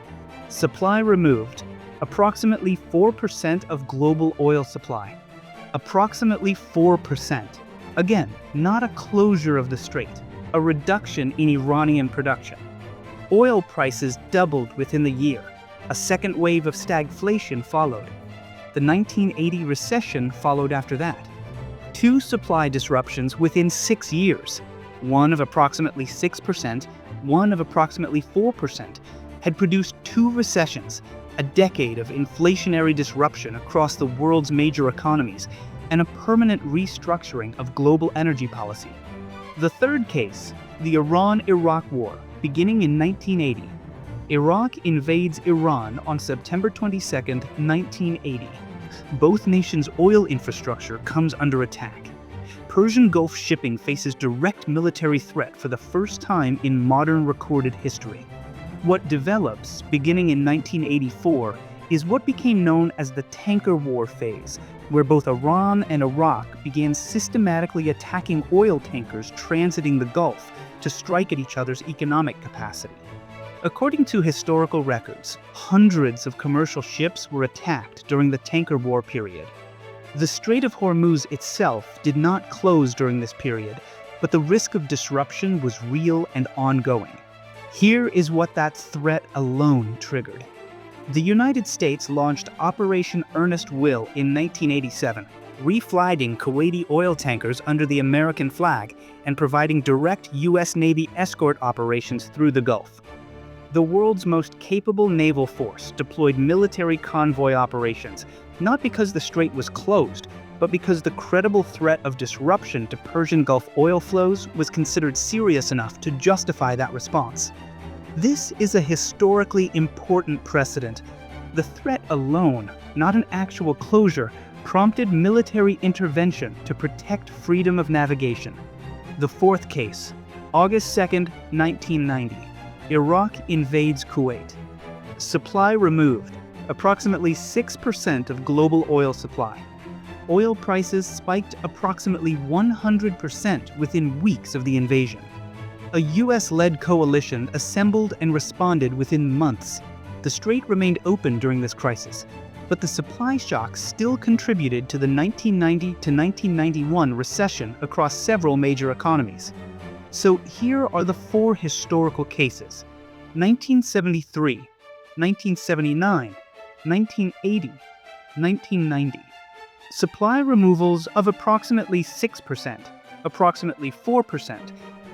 Supply removed, approximately 4% of global oil supply. Approximately 4%. Again, not a closure of the strait, a reduction in Iranian production. Oil prices doubled within the year. A second wave of stagflation followed. The 1980 recession followed after that. 2 supply disruptions within 6 years, one of approximately 6%, one of approximately 4%, had produced 2 recessions, a decade of inflationary disruption across the world's major economies, and a permanent restructuring of global energy policy. The third case, the Iran-Iraq War, beginning in 1980. Iraq invades Iran on September 22, 1980. Both nations' oil infrastructure comes under attack. Persian Gulf shipping faces direct military threat for the first time in modern recorded history. What develops, beginning in 1984, is what became known as the tanker war phase, where both Iran and Iraq began systematically attacking oil tankers transiting the Gulf to strike at each other's economic capacity. According to historical records, hundreds of commercial ships were attacked during the tanker war period. The Strait of Hormuz itself did not close during this period, but the risk of disruption was real and ongoing. Here is what that threat alone triggered. The United States launched Operation Earnest Will in 1987, reflagging Kuwaiti oil tankers under the American flag and providing direct U.S. Navy escort operations through the Gulf. The world's most capable naval force deployed military convoy operations, not because the strait was closed, but because the credible threat of disruption to Persian Gulf oil flows was considered serious enough to justify that response. This is a historically important precedent. The threat alone, not an actual closure, prompted military intervention to protect freedom of navigation. The fourth case, August 2, 1990. Iraq invades Kuwait. Supply removed, approximately 6% of global oil supply. Oil prices spiked approximately 100% within weeks of the invasion. A US-led coalition assembled and responded within months. The strait remained open during this crisis, but the supply shock still contributed to the 1990 to 1991 recession across several major economies. So here are the 4 historical cases: 1973, 1979, 1980, 1990. Supply removals of approximately 6%, approximately 4%,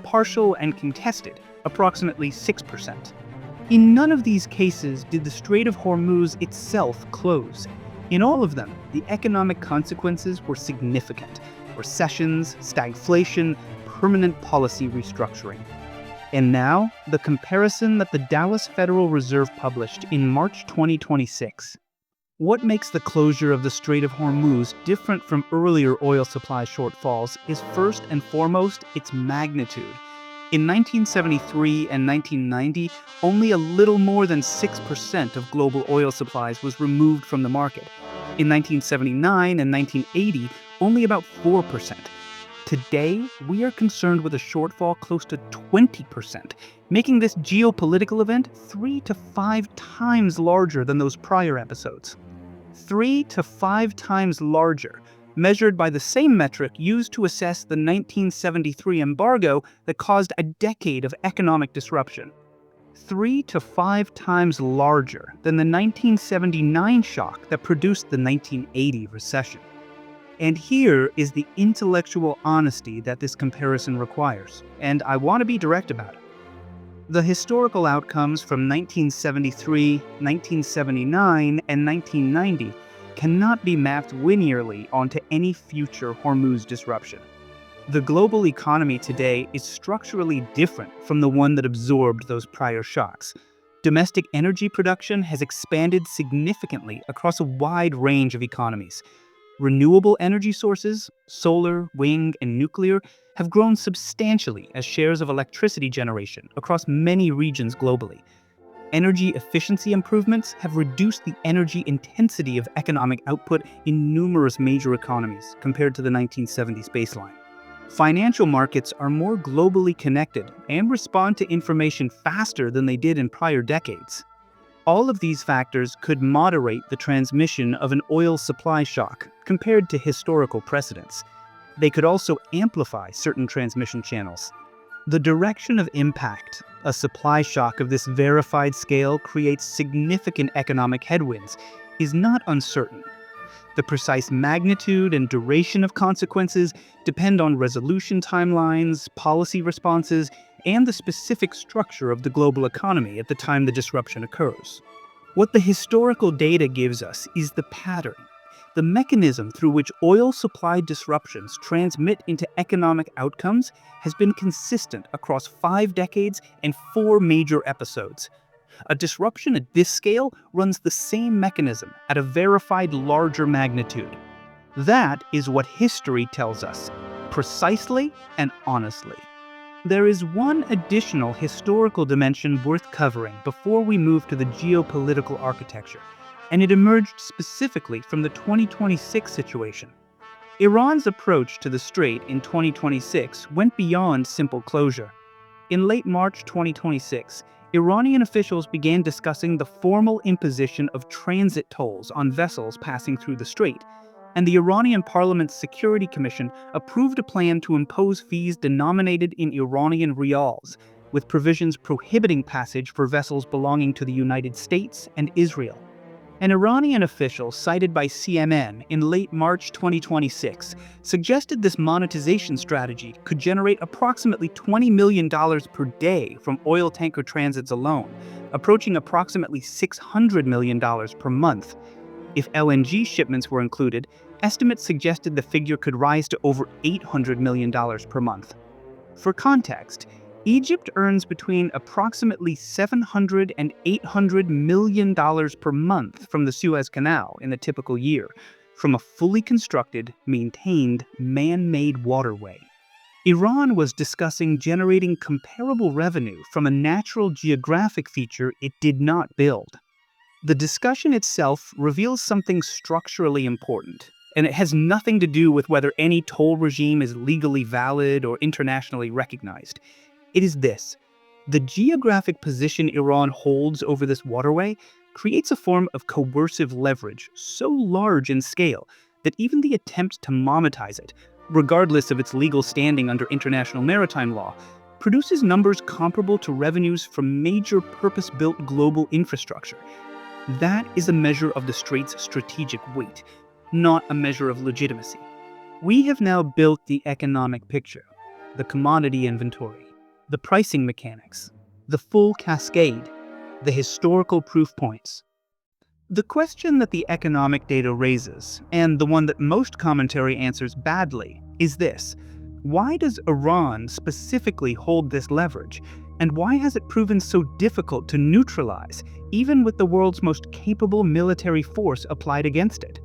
partial and contested, approximately 6%. In none of these cases did the Strait of Hormuz itself close. In all of them, the economic consequences were significant: recessions, stagflation, permanent policy restructuring. And now, the comparison that the Dallas Federal Reserve published in March 2026. What makes the closure of the Strait of Hormuz different from earlier oil supply shortfalls is first and foremost its magnitude. In 1973 and 1990, only a little more than 6% of global oil supplies was removed from the market. In 1979 and 1980, only about 4%. Today, we are concerned with a shortfall close to 20%, making this geopolitical event 3 to 5 times larger than those prior episodes. 3 to 5 times larger, measured by the same metric used to assess the 1973 embargo that caused a decade of economic disruption. 3 to 5 times larger than the 1979 shock that produced the 1980 recession. And here is the intellectual honesty that this comparison requires, and I want to be direct about it. The historical outcomes from 1973, 1979, and 1990 cannot be mapped linearly onto any future Hormuz disruption. The global economy today is structurally different from the one that absorbed those prior shocks. Domestic energy production has expanded significantly across a wide range of economies. Renewable energy sources, solar, wind, and nuclear, have grown substantially as shares of electricity generation across many regions globally. Energy efficiency improvements have reduced the energy intensity of economic output in numerous major economies compared to the 1970s baseline. Financial markets are more globally connected and respond to information faster than they did in prior decades. All of these factors could moderate the transmission of an oil supply shock compared to historical precedents. They could also amplify certain transmission channels. The direction of impact, a supply shock of this verified scale creates significant economic headwinds, is not uncertain. The precise magnitude and duration of consequences depend on resolution timelines, policy responses, and the specific structure of the global economy at the time the disruption occurs. What the historical data gives us is the pattern, the mechanism through which oil supply disruptions transmit into economic outcomes has been consistent across 5 decades and 4 major episodes. A disruption at this scale runs the same mechanism at a verified larger magnitude. That is what history tells us, precisely and honestly. There is one additional historical dimension worth covering before we move to the geopolitical architecture, and it emerged specifically from the 2026 situation. Iran's approach to the Strait in 2026 went beyond simple closure. In late March 2026, Iranian officials began discussing the formal imposition of transit tolls on vessels passing through the strait, and the Iranian Parliament's Security Commission approved a plan to impose fees denominated in Iranian rials, with provisions prohibiting passage for vessels belonging to the United States and Israel. An Iranian official cited by CNN in late March 2026 suggested this monetization strategy could generate approximately $20 million per day from oil tanker transits alone, approaching approximately $600 million per month. If LNG shipments were included, estimates suggested the figure could rise to over $800 million per month. For context, Egypt earns between approximately $700 and $800 million per month from the Suez Canal in a typical year, from a fully constructed, maintained, man-made waterway. Iran was discussing generating comparable revenue from a natural geographic feature it did not build. The discussion itself reveals something structurally important, and it has nothing to do with whether any toll regime is legally valid or internationally recognized. It is this: the geographic position Iran holds over this waterway creates a form of coercive leverage so large in scale that even the attempt to monetize it, regardless of its legal standing under international maritime law, produces numbers comparable to revenues from major purpose-built global infrastructure. That is a measure of the strait's strategic weight, not a measure of legitimacy. We have now built the economic picture, the commodity inventory, the pricing mechanics, the full cascade, the historical proof points. The question that the economic data raises, and the one that most commentary answers badly, is this: why does Iran specifically hold this leverage, and why has it proven so difficult to neutralize, even with the world's most capable military force applied against it?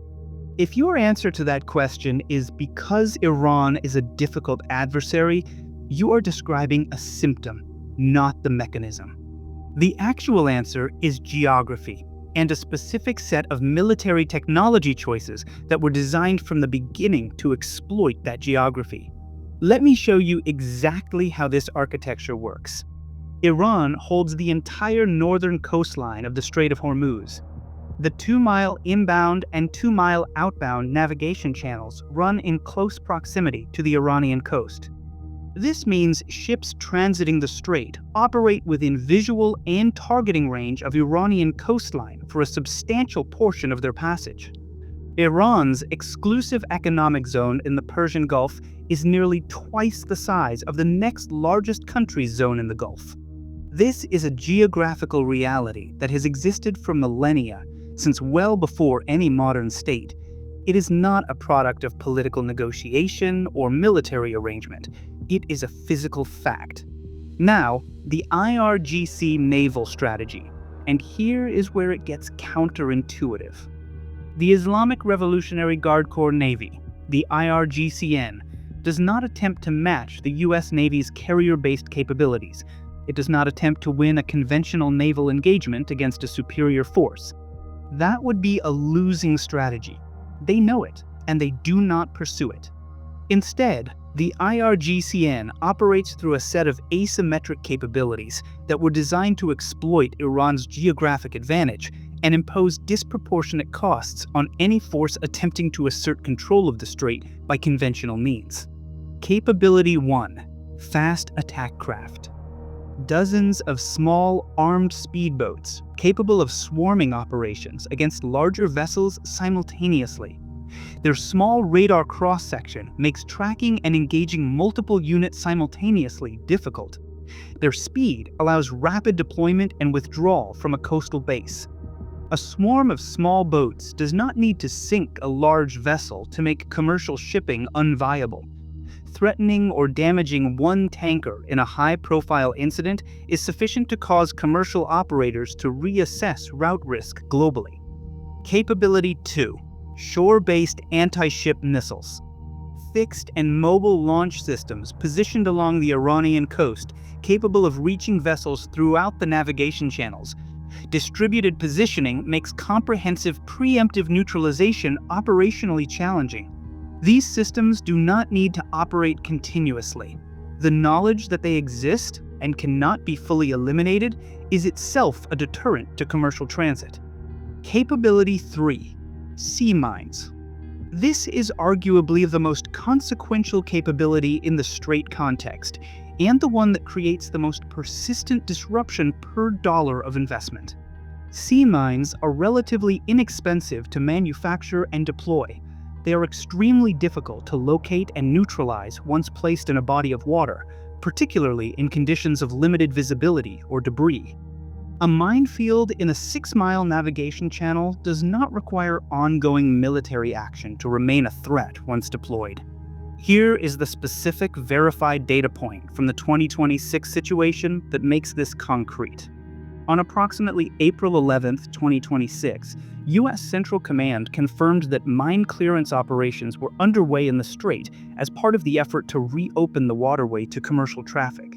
If your answer to that question is because Iran is a difficult adversary, you are describing a symptom, not the mechanism. The actual answer is geography, and a specific set of military technology choices that were designed from the beginning to exploit that geography. Let me show you exactly how this architecture works. Iran holds the entire northern coastline of the Strait of Hormuz. The 2-mile inbound and 2-mile outbound navigation channels run in close proximity to the Iranian coast. This means ships transiting the strait operate within visual and targeting range of Iranian coastline for a substantial portion of their passage. Iran's exclusive economic zone in the Persian Gulf is nearly twice the size of the next largest country's zone in the Gulf. This is a geographical reality that has existed for millennia, since well before any modern state. It is not a product of political negotiation or military arrangement. It is a physical fact. Now, the IRGC naval strategy. And here is where it gets counterintuitive. The Islamic Revolutionary Guard Corps Navy, the IRGCN, does not attempt to match the U.S. Navy's carrier-based capabilities. It does not attempt to win a conventional naval engagement against a superior force. That would be a losing strategy. They know it, and they do not pursue it. Instead, the IRGCN operates through a set of asymmetric capabilities that were designed to exploit Iran's geographic advantage and impose disproportionate costs on any force attempting to assert control of the strait by conventional means. Capability 1: Fast Attack Craft. Dozens of small, armed speedboats capable of swarming operations against larger vessels simultaneously. Their small radar cross-section makes tracking and engaging multiple units simultaneously difficult. Their speed allows rapid deployment and withdrawal from a coastal base. A swarm of small boats does not need to sink a large vessel to make commercial shipping unviable. Threatening or damaging one tanker in a high-profile incident is sufficient to cause commercial operators to reassess route risk globally. Capability 2: Shore-based anti-ship missiles. Fixed and mobile launch systems positioned along the Iranian coast, capable of reaching vessels throughout the navigation channels. Distributed positioning makes comprehensive preemptive neutralization operationally challenging. These systems do not need to operate continuously. The knowledge that they exist and cannot be fully eliminated is itself a deterrent to commercial transit. Capability 3: Sea mines. This is arguably the most consequential capability in the Strait context, and the one that creates the most persistent disruption per dollar of investment. Sea mines are relatively inexpensive to manufacture and deploy. They are extremely difficult to locate and neutralize once placed in a body of water, particularly in conditions of limited visibility or debris. A minefield in a 6-mile navigation channel does not require ongoing military action to remain a threat once deployed. Here is the specific verified data point from the 2026 situation that makes this concrete. On approximately April 11, 2026, U.S. Central Command confirmed that mine clearance operations were underway in the Strait as part of the effort to reopen the waterway to commercial traffic.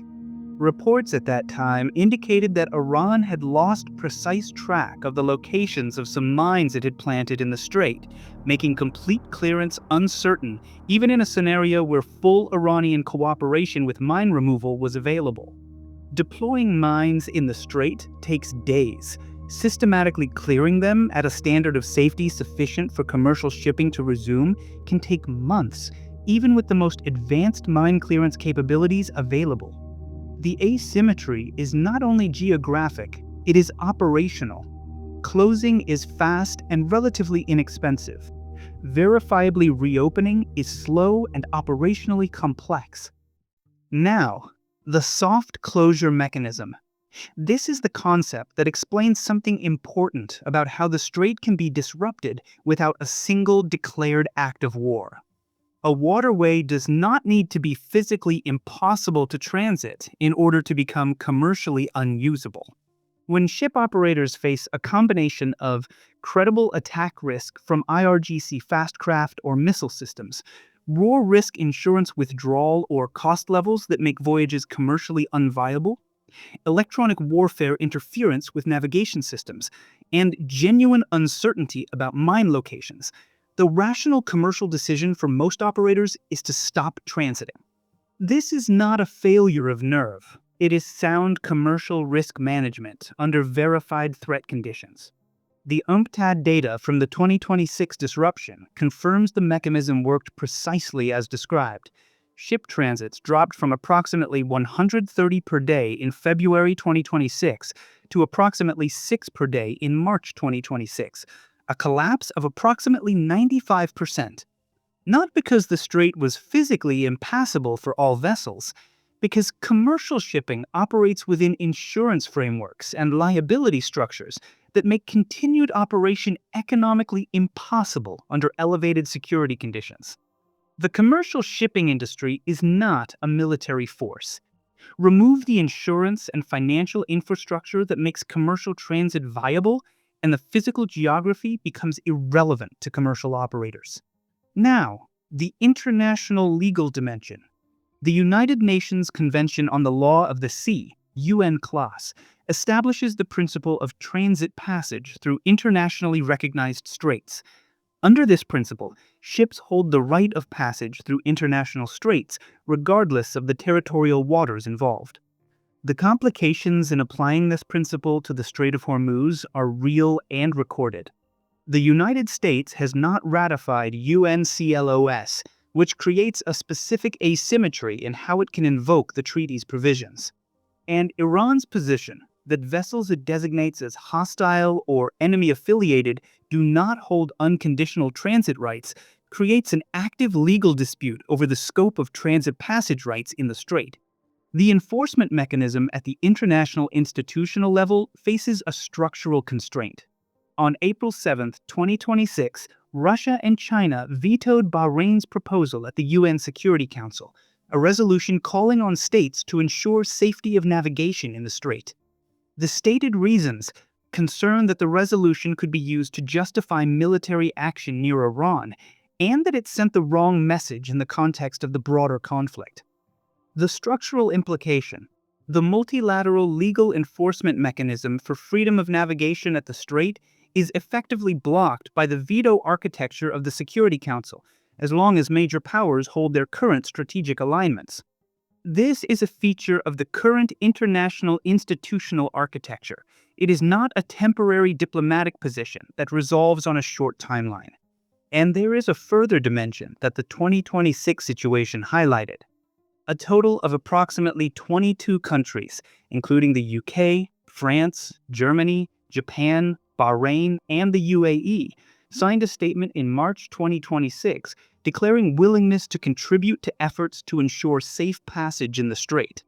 Reports at that time indicated that Iran had lost precise track of the locations of some mines it had planted in the Strait, making complete clearance uncertain even in a scenario where full Iranian cooperation with mine removal was available. Deploying mines in the Strait takes days. Systematically clearing them at a standard of safety sufficient for commercial shipping to resume can take months, even with the most advanced mine clearance capabilities available. The asymmetry is not only geographic, it is operational. Closing is fast and relatively inexpensive. Verifiably reopening is slow and operationally complex. Now, the soft closure mechanism. This is the concept that explains something important about how the Strait can be disrupted without a single declared act of war. A waterway does not need to be physically impossible to transit in order to become commercially unusable. When ship operators face a combination of credible attack risk from IRGC fast craft or missile systems, raw risk insurance withdrawal or cost levels that make voyages commercially unviable, electronic warfare interference with navigation systems, and genuine uncertainty about mine locations, the rational commercial decision for most operators is to stop transiting. This is not a failure of nerve. It is sound commercial risk management under verified threat conditions. The UNCTAD data from the 2026 disruption confirms the mechanism worked precisely as described. Ship transits dropped from approximately 130 per day in February 2026 to approximately 6 per day in March 2026, a collapse of approximately 95%. Not because the strait was physically impassable for all vessels, because commercial shipping operates within insurance frameworks and liability structures that make continued operation economically impossible under elevated security conditions. The commercial shipping industry is not a military force. Remove the insurance and financial infrastructure that makes commercial transit viable, and the physical geography becomes irrelevant to commercial operators. Now, the international legal dimension. The United Nations Convention on the Law of the Sea, UN clause, establishes the principle of transit passage through internationally recognized straits. Under this principle, ships hold the right of passage through international straits, regardless of the territorial waters involved. The complications in applying this principle to the Strait of Hormuz are real and recorded. The United States has not ratified UNCLOS, which creates a specific asymmetry in how it can invoke the treaty's provisions. And Iran's position that vessels it designates as hostile or enemy-affiliated do not hold unconditional transit rights creates an active legal dispute over the scope of transit passage rights in the strait. The enforcement mechanism at the international institutional level faces a structural constraint. On April 7, 2026, Russia and China vetoed Bahrain's proposal at the UN Security Council, a resolution calling on states to ensure safety of navigation in the strait. The stated reasons concern that the resolution could be used to justify military action near Iran, and that it sent the wrong message in the context of the broader conflict. The structural implication: the multilateral legal enforcement mechanism for freedom of navigation at the strait is effectively blocked by the veto architecture of the Security Council, as long as major powers hold their current strategic alignments. This is a feature of the current international institutional architecture. It is not a temporary diplomatic position that resolves on a short timeline. And there is a further dimension that the 2026 situation highlighted. A total of approximately 22 countries, including the UK, France, Germany, Japan, Bahrain, and the UAE, signed a statement in March 2026 declaring willingness to contribute to efforts to ensure safe passage in the strait.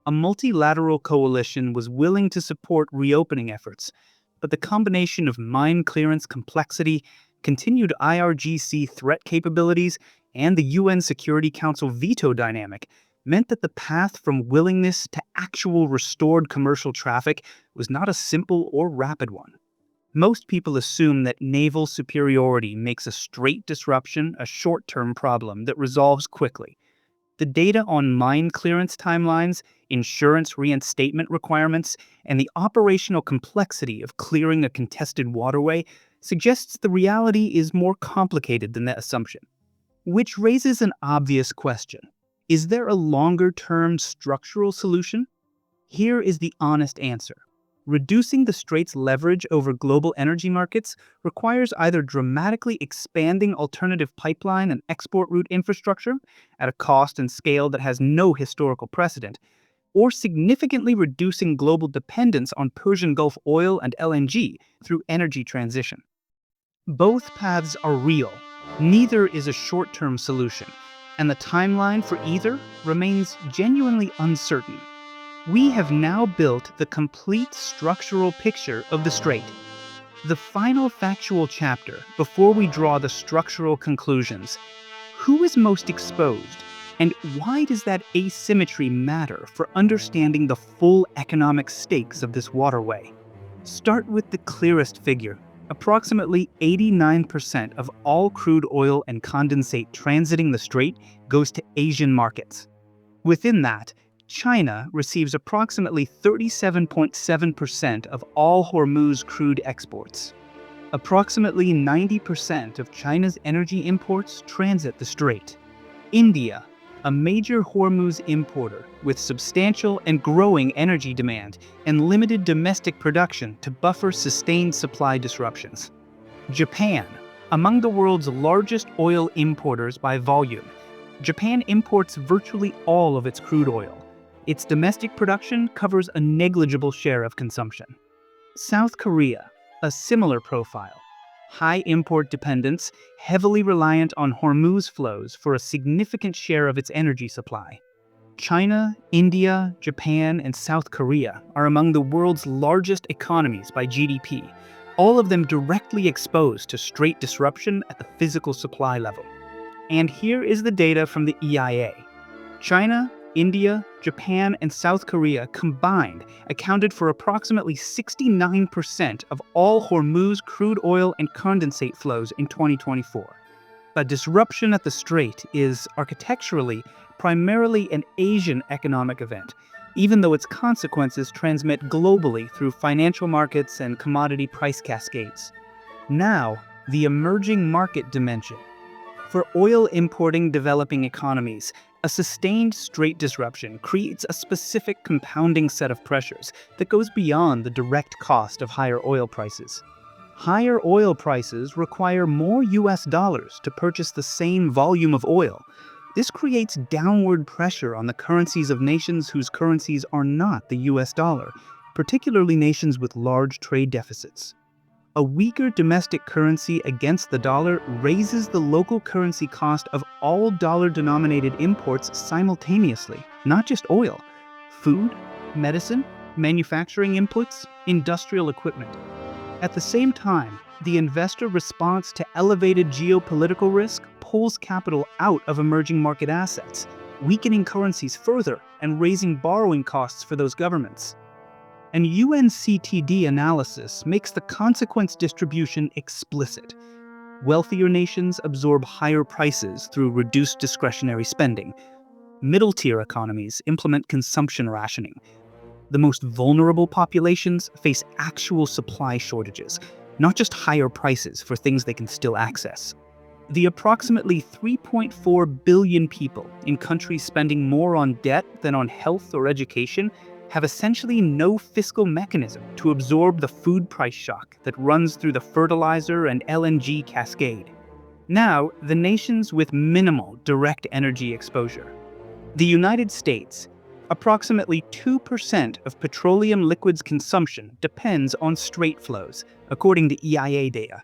A multilateral coalition was willing to support reopening efforts, but the combination of mine clearance complexity, continued IRGC threat capabilities, and the UN Security Council veto dynamic meant that the path from willingness to actual restored commercial traffic was not a simple or rapid one. Most people assume that naval superiority makes a strait disruption a short-term problem that resolves quickly. The data on mine clearance timelines, insurance reinstatement requirements, and the operational complexity of clearing a contested waterway suggests the reality is more complicated than that assumption. Which raises an obvious question. Is there a longer-term structural solution? Here is the honest answer. Reducing the strait's leverage over global energy markets requires either dramatically expanding alternative pipeline and export route infrastructure at a cost and scale that has no historical precedent, or significantly reducing global dependence on Persian Gulf oil and LNG through energy transition. Both paths are real. Neither is a short-term solution, and the timeline for either remains genuinely uncertain. We have now built the complete structural picture of the strait. The final factual chapter before we draw the structural conclusions. Who is most exposed, and why does that asymmetry matter for understanding the full economic stakes of this waterway? Start with the clearest figure. Approximately 89% of all crude oil and condensate transiting the strait goes to Asian markets. Within that, China receives approximately 37.7% of all Hormuz crude exports. Approximately 90% of China's energy imports transit the strait. India, a major Hormuz importer with substantial and growing energy demand and limited domestic production to buffer sustained supply disruptions. Japan, among the world's largest oil importers by volume. Japan imports virtually all of its crude oil. Its domestic production covers a negligible share of consumption. South Korea, a similar profile. High import dependence, heavily reliant on Hormuz flows for a significant share of its energy supply. China, India, Japan, and South Korea are among the world's largest economies by GDP, all of them directly exposed to strait disruption at the physical supply level. And here is the data from the EIA. China, India, Japan, and South Korea combined accounted for approximately 69% of all Hormuz crude oil and condensate flows in 2024. But disruption at the strait is, architecturally, primarily an Asian economic event, even though its consequences transmit globally through financial markets and commodity price cascades. Now, the emerging market dimension. For oil-importing developing economies, a sustained strait disruption creates a specific compounding set of pressures that goes beyond the direct cost of higher oil prices. Higher oil prices require more US dollars to purchase the same volume of oil. This creates downward pressure on the currencies of nations whose currencies are not the US dollar, particularly nations with large trade deficits. A weaker domestic currency against the dollar raises the local currency cost of all dollar-denominated imports simultaneously, not just oil, food, medicine, manufacturing inputs, industrial equipment. At the same time, the investor response to elevated geopolitical risk pulls capital out of emerging market assets, weakening currencies further and raising borrowing costs for those governments. An UNCTD analysis makes the consequence distribution explicit. Wealthier nations absorb higher prices through reduced discretionary spending. Middle-tier economies implement consumption rationing. The most vulnerable populations face actual supply shortages, not just higher prices for things they can still access. The approximately 3.4 billion people in countries spending more on debt than on health or education have essentially no fiscal mechanism to absorb the food price shock that runs through the fertilizer and LNG cascade. Now, the nations with minimal direct energy exposure. The United States. Approximately 2% of petroleum liquids consumption depends on strait flows, according to EIA data.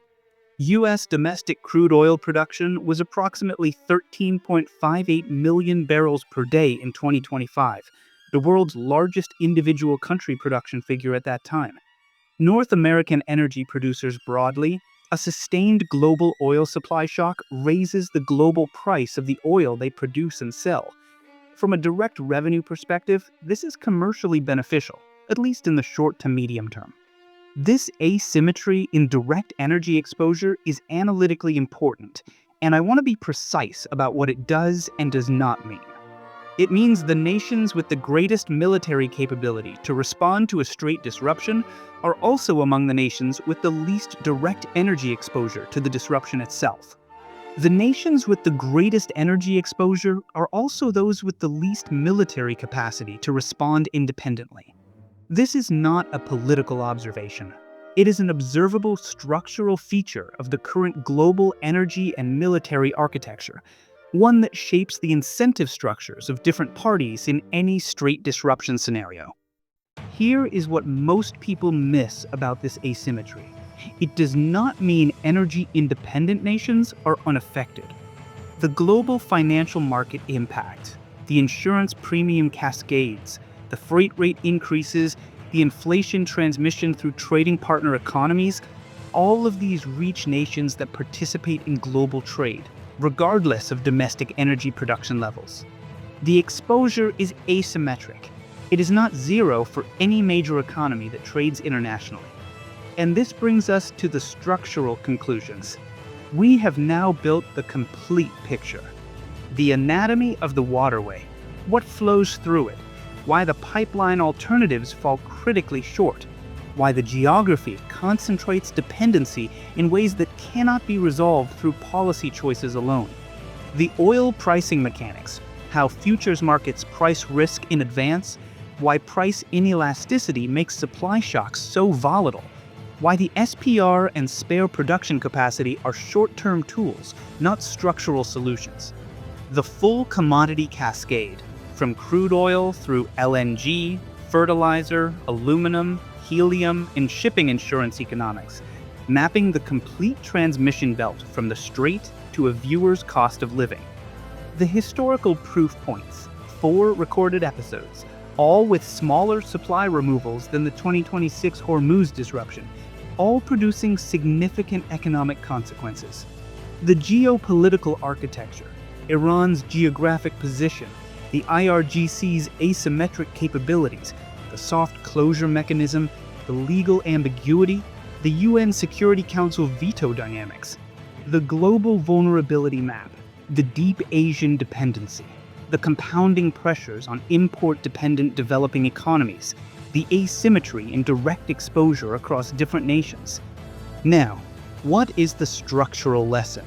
U.S. domestic crude oil production was approximately 13.58 million barrels per day in 2025, the world's largest individual country production figure at that time. North American energy producers broadly, a sustained global oil supply shock raises the global price of the oil they produce and sell. From a direct revenue perspective, this is commercially beneficial, at least in the short to medium term. This asymmetry in direct energy exposure is analytically important, and I want to be precise about what it does and does not mean. It means the nations with the greatest military capability to respond to a strait disruption are also among the nations with the least direct energy exposure to the disruption itself. The nations with the greatest energy exposure are also those with the least military capacity to respond independently. This is not a political observation. It is an observable structural feature of the current global energy and military architecture, one that shapes the incentive structures of different parties in any strait disruption scenario. Here is what most people miss about this asymmetry. It does not mean energy-independent nations are unaffected. The global financial market impact, the insurance premium cascades, the freight rate increases, the inflation transmission through trading partner economies, all of these reach nations that participate in global trade, regardless of domestic energy production levels. The exposure is asymmetric. It is not zero for any major economy that trades internationally. And this brings us to the structural conclusions. We have now built the complete picture. The anatomy of the waterway, what flows through it, why the pipeline alternatives fall critically short, why the geography concentrates dependency in ways that cannot be resolved through policy choices alone. The oil pricing mechanics, how futures markets price risk in advance, why price inelasticity makes supply shocks so volatile, why the SPR and spare production capacity are short-term tools, not structural solutions. The full commodity cascade, from crude oil through LNG, fertilizer, aluminum, helium, and shipping insurance economics, mapping the complete transmission belt from the strait to a viewer's cost of living. The historical proof points, 4 recorded episodes, all with smaller supply removals than the 2026 Hormuz disruption, all producing significant economic consequences. The geopolitical architecture, Iran's geographic position, the IRGC's asymmetric capabilities, the soft closure mechanism, the legal ambiguity, the UN Security Council veto dynamics, the global vulnerability map, the deep Asian dependency, the compounding pressures on import-dependent developing economies, the asymmetry in direct exposure across different nations. Now, what is the structural lesson?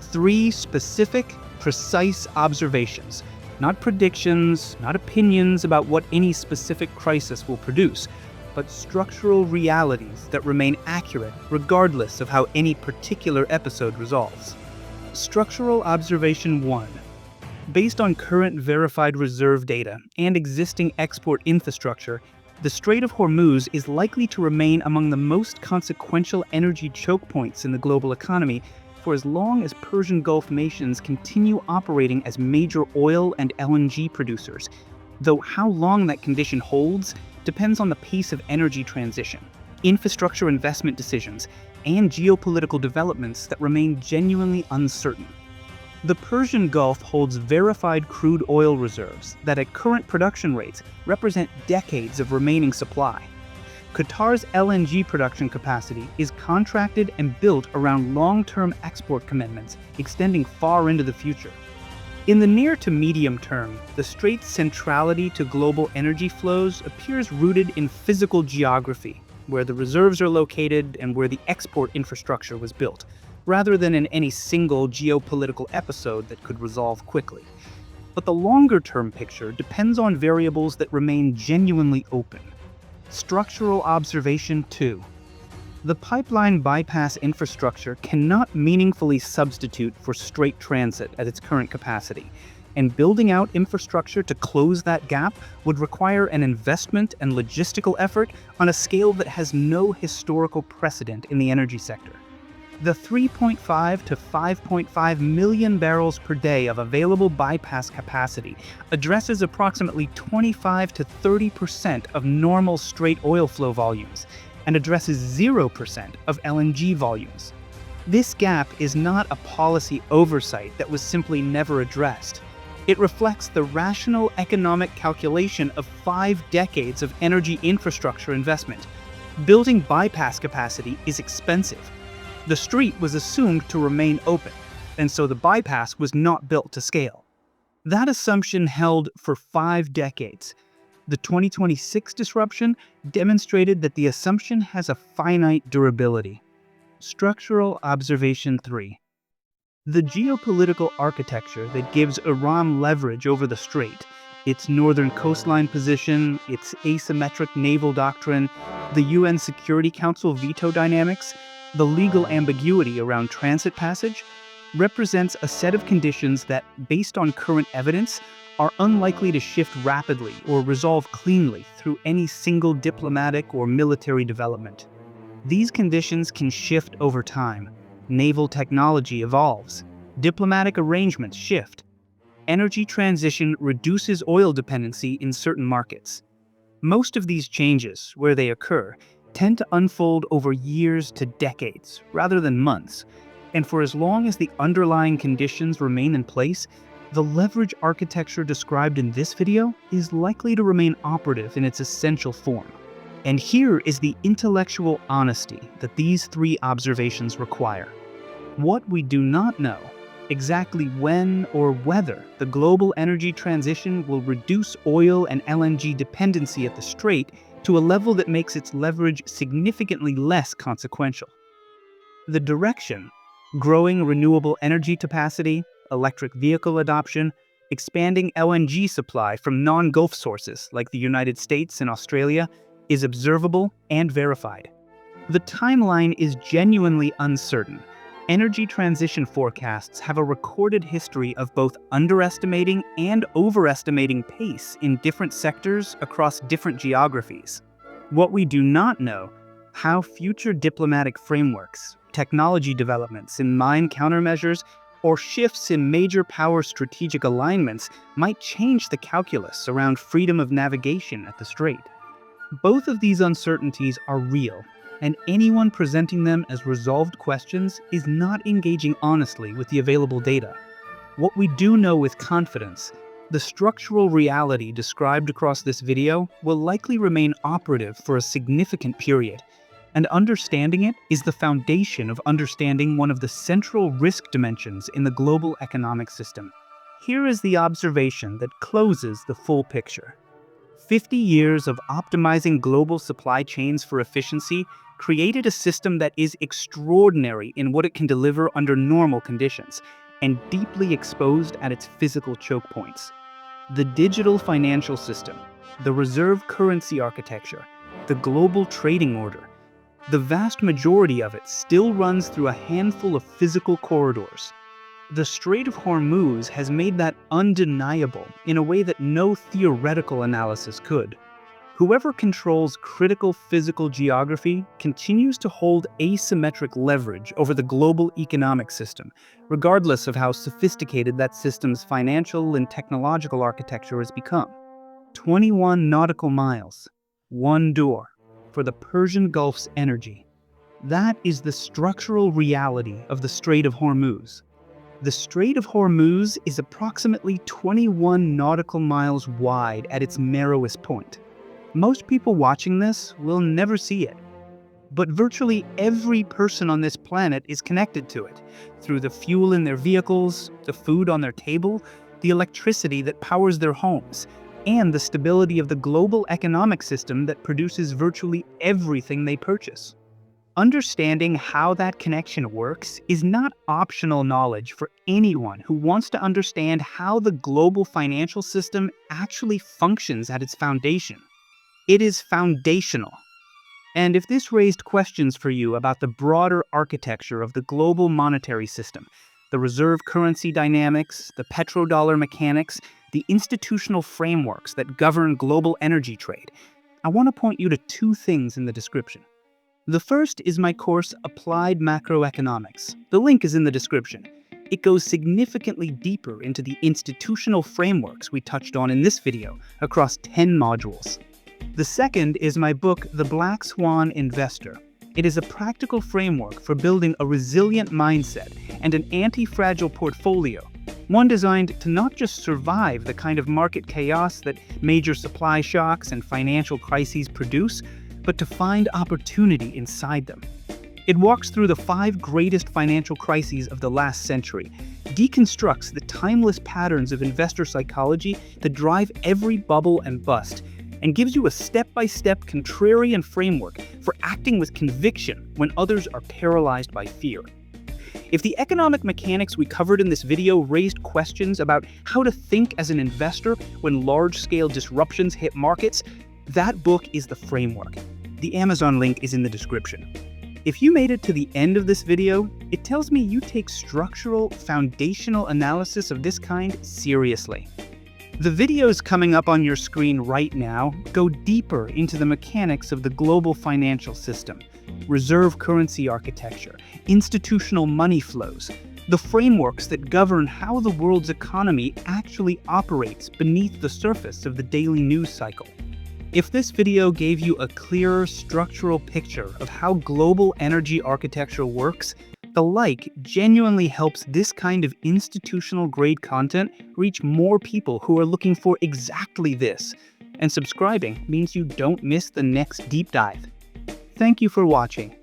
3 specific, precise observations, not predictions, not opinions about what any specific crisis will produce, but structural realities that remain accurate regardless of how any particular episode resolves. Structural observation 1. Based on current verified reserve data and existing export infrastructure, the Strait of Hormuz is likely to remain among the most consequential energy choke points in the global economy for as long as Persian Gulf nations continue operating as major oil and LNG producers, though how long that condition holds depends on the pace of energy transition, infrastructure investment decisions, and geopolitical developments that remain genuinely uncertain. The Persian Gulf holds verified crude oil reserves that at current production rates represent decades of remaining supply. Qatar's LNG production capacity is contracted and built around long-term export commitments extending far into the future. In the near to medium term, the Strait's centrality to global energy flows appears rooted in physical geography, where the reserves are located and where the export infrastructure was built, rather than in any single geopolitical episode that could resolve quickly. But the longer-term picture depends on variables that remain genuinely open. Structural observation 2. The pipeline bypass infrastructure cannot meaningfully substitute for straight transit at its current capacity, and building out infrastructure to close that gap would require an investment and logistical effort on a scale that has no historical precedent in the energy sector. The 3.5 to 5.5 million barrels per day of available bypass capacity addresses approximately 25 to 30% of normal straight oil flow volumes and addresses 0% of LNG volumes. This gap is not a policy oversight that was simply never addressed. It reflects the rational economic calculation of 5 decades of energy infrastructure investment. Building bypass capacity is expensive. The strait was assumed to remain open, and so the bypass was not built to scale. That assumption held for 5 decades. The 2026 disruption demonstrated that the assumption has a finite durability. Structural observation 3. The geopolitical architecture that gives Iran leverage over the strait, its northern coastline position, its asymmetric naval doctrine, the UN Security Council veto dynamics, the legal ambiguity around transit passage, represents a set of conditions that, based on current evidence, are unlikely to shift rapidly or resolve cleanly through any single diplomatic or military development. These conditions can shift over time. Naval technology evolves. Diplomatic arrangements shift. Energy transition reduces oil dependency in certain markets. Most of these changes, where they occur, tend to unfold over years to decades, rather than months. And for as long as the underlying conditions remain in place, the leverage architecture described in this video is likely to remain operative in its essential form. And here is the intellectual honesty that these 3 observations require. What we do not know, exactly when or whether the global energy transition will reduce oil and LNG dependency at the strait to a level that makes its leverage significantly less consequential. The direction, growing renewable energy capacity, electric vehicle adoption, expanding LNG supply from non-Gulf sources like the United States and Australia, is observable and verified. The timeline is genuinely uncertain. Energy transition forecasts have a recorded history of both underestimating and overestimating pace in different sectors across different geographies. What we do not know, how future diplomatic frameworks, technology developments, and mine countermeasures or shifts in major power strategic alignments might change the calculus around freedom of navigation at the strait. Both of these uncertainties are real, and anyone presenting them as resolved questions is not engaging honestly with the available data. What we do know with confidence, the structural reality described across this video will likely remain operative for a significant period, and understanding it is the foundation of understanding one of the central risk dimensions in the global economic system. Here is the observation that closes the full picture. 50 years of optimizing global supply chains for efficiency created a system that is extraordinary in what it can deliver under normal conditions, and deeply exposed at its physical choke points. The digital financial system, the reserve currency architecture, the global trading order, the vast majority of it still runs through a handful of physical corridors. The Strait of Hormuz has made that undeniable in a way that no theoretical analysis could. Whoever controls critical physical geography continues to hold asymmetric leverage over the global economic system, regardless of how sophisticated that system's financial and technological architecture has become. 21 nautical miles, one door, for the Persian Gulf's energy. That is the structural reality of the Strait of Hormuz. The Strait of Hormuz is approximately 21 nautical miles wide at its narrowest point. Most people watching this will never see it, but virtually every person on this planet is connected to it, through the fuel in their vehicles, the food on their table, the electricity that powers their homes, and the stability of the global economic system that produces virtually everything they purchase. Understanding how that connection works is not optional knowledge for anyone who wants to understand how the global financial system actually functions at its foundation. It is foundational. And if this raised questions for you about the broader architecture of the global monetary system, the reserve currency dynamics, the petrodollar mechanics, the institutional frameworks that govern global energy trade, I want to point you to two things in the description. The first is my course, Applied Macroeconomics. The link is in the description. It goes significantly deeper into the institutional frameworks we touched on in this video across 10 modules. The second is my book, The Black Swan Investor. It is a practical framework for building a resilient mindset and an anti-fragile portfolio, one designed to not just survive the kind of market chaos that major supply shocks and financial crises produce, but to find opportunity inside them. It walks through the 5 greatest financial crises of the last century, deconstructs the timeless patterns of investor psychology that drive every bubble and bust, and gives you a step-by-step contrarian framework for acting with conviction when others are paralyzed by fear. If the economic mechanics we covered in this video raised questions about how to think as an investor when large-scale disruptions hit markets, that book is the framework. The Amazon link is in the description. If you made it to the end of this video, it tells me you take structural, foundational analysis of this kind seriously. The videos coming up on your screen right now go deeper into the mechanics of the global financial system, reserve currency architecture, institutional money flows, the frameworks that govern how the world's economy actually operates beneath the surface of the daily news cycle. If this video gave you a clearer structural picture of how global energy architecture works, the like genuinely helps this kind of institutional-grade content reach more people who are looking for exactly this, and subscribing means you don't miss the next deep dive. Thank you for watching.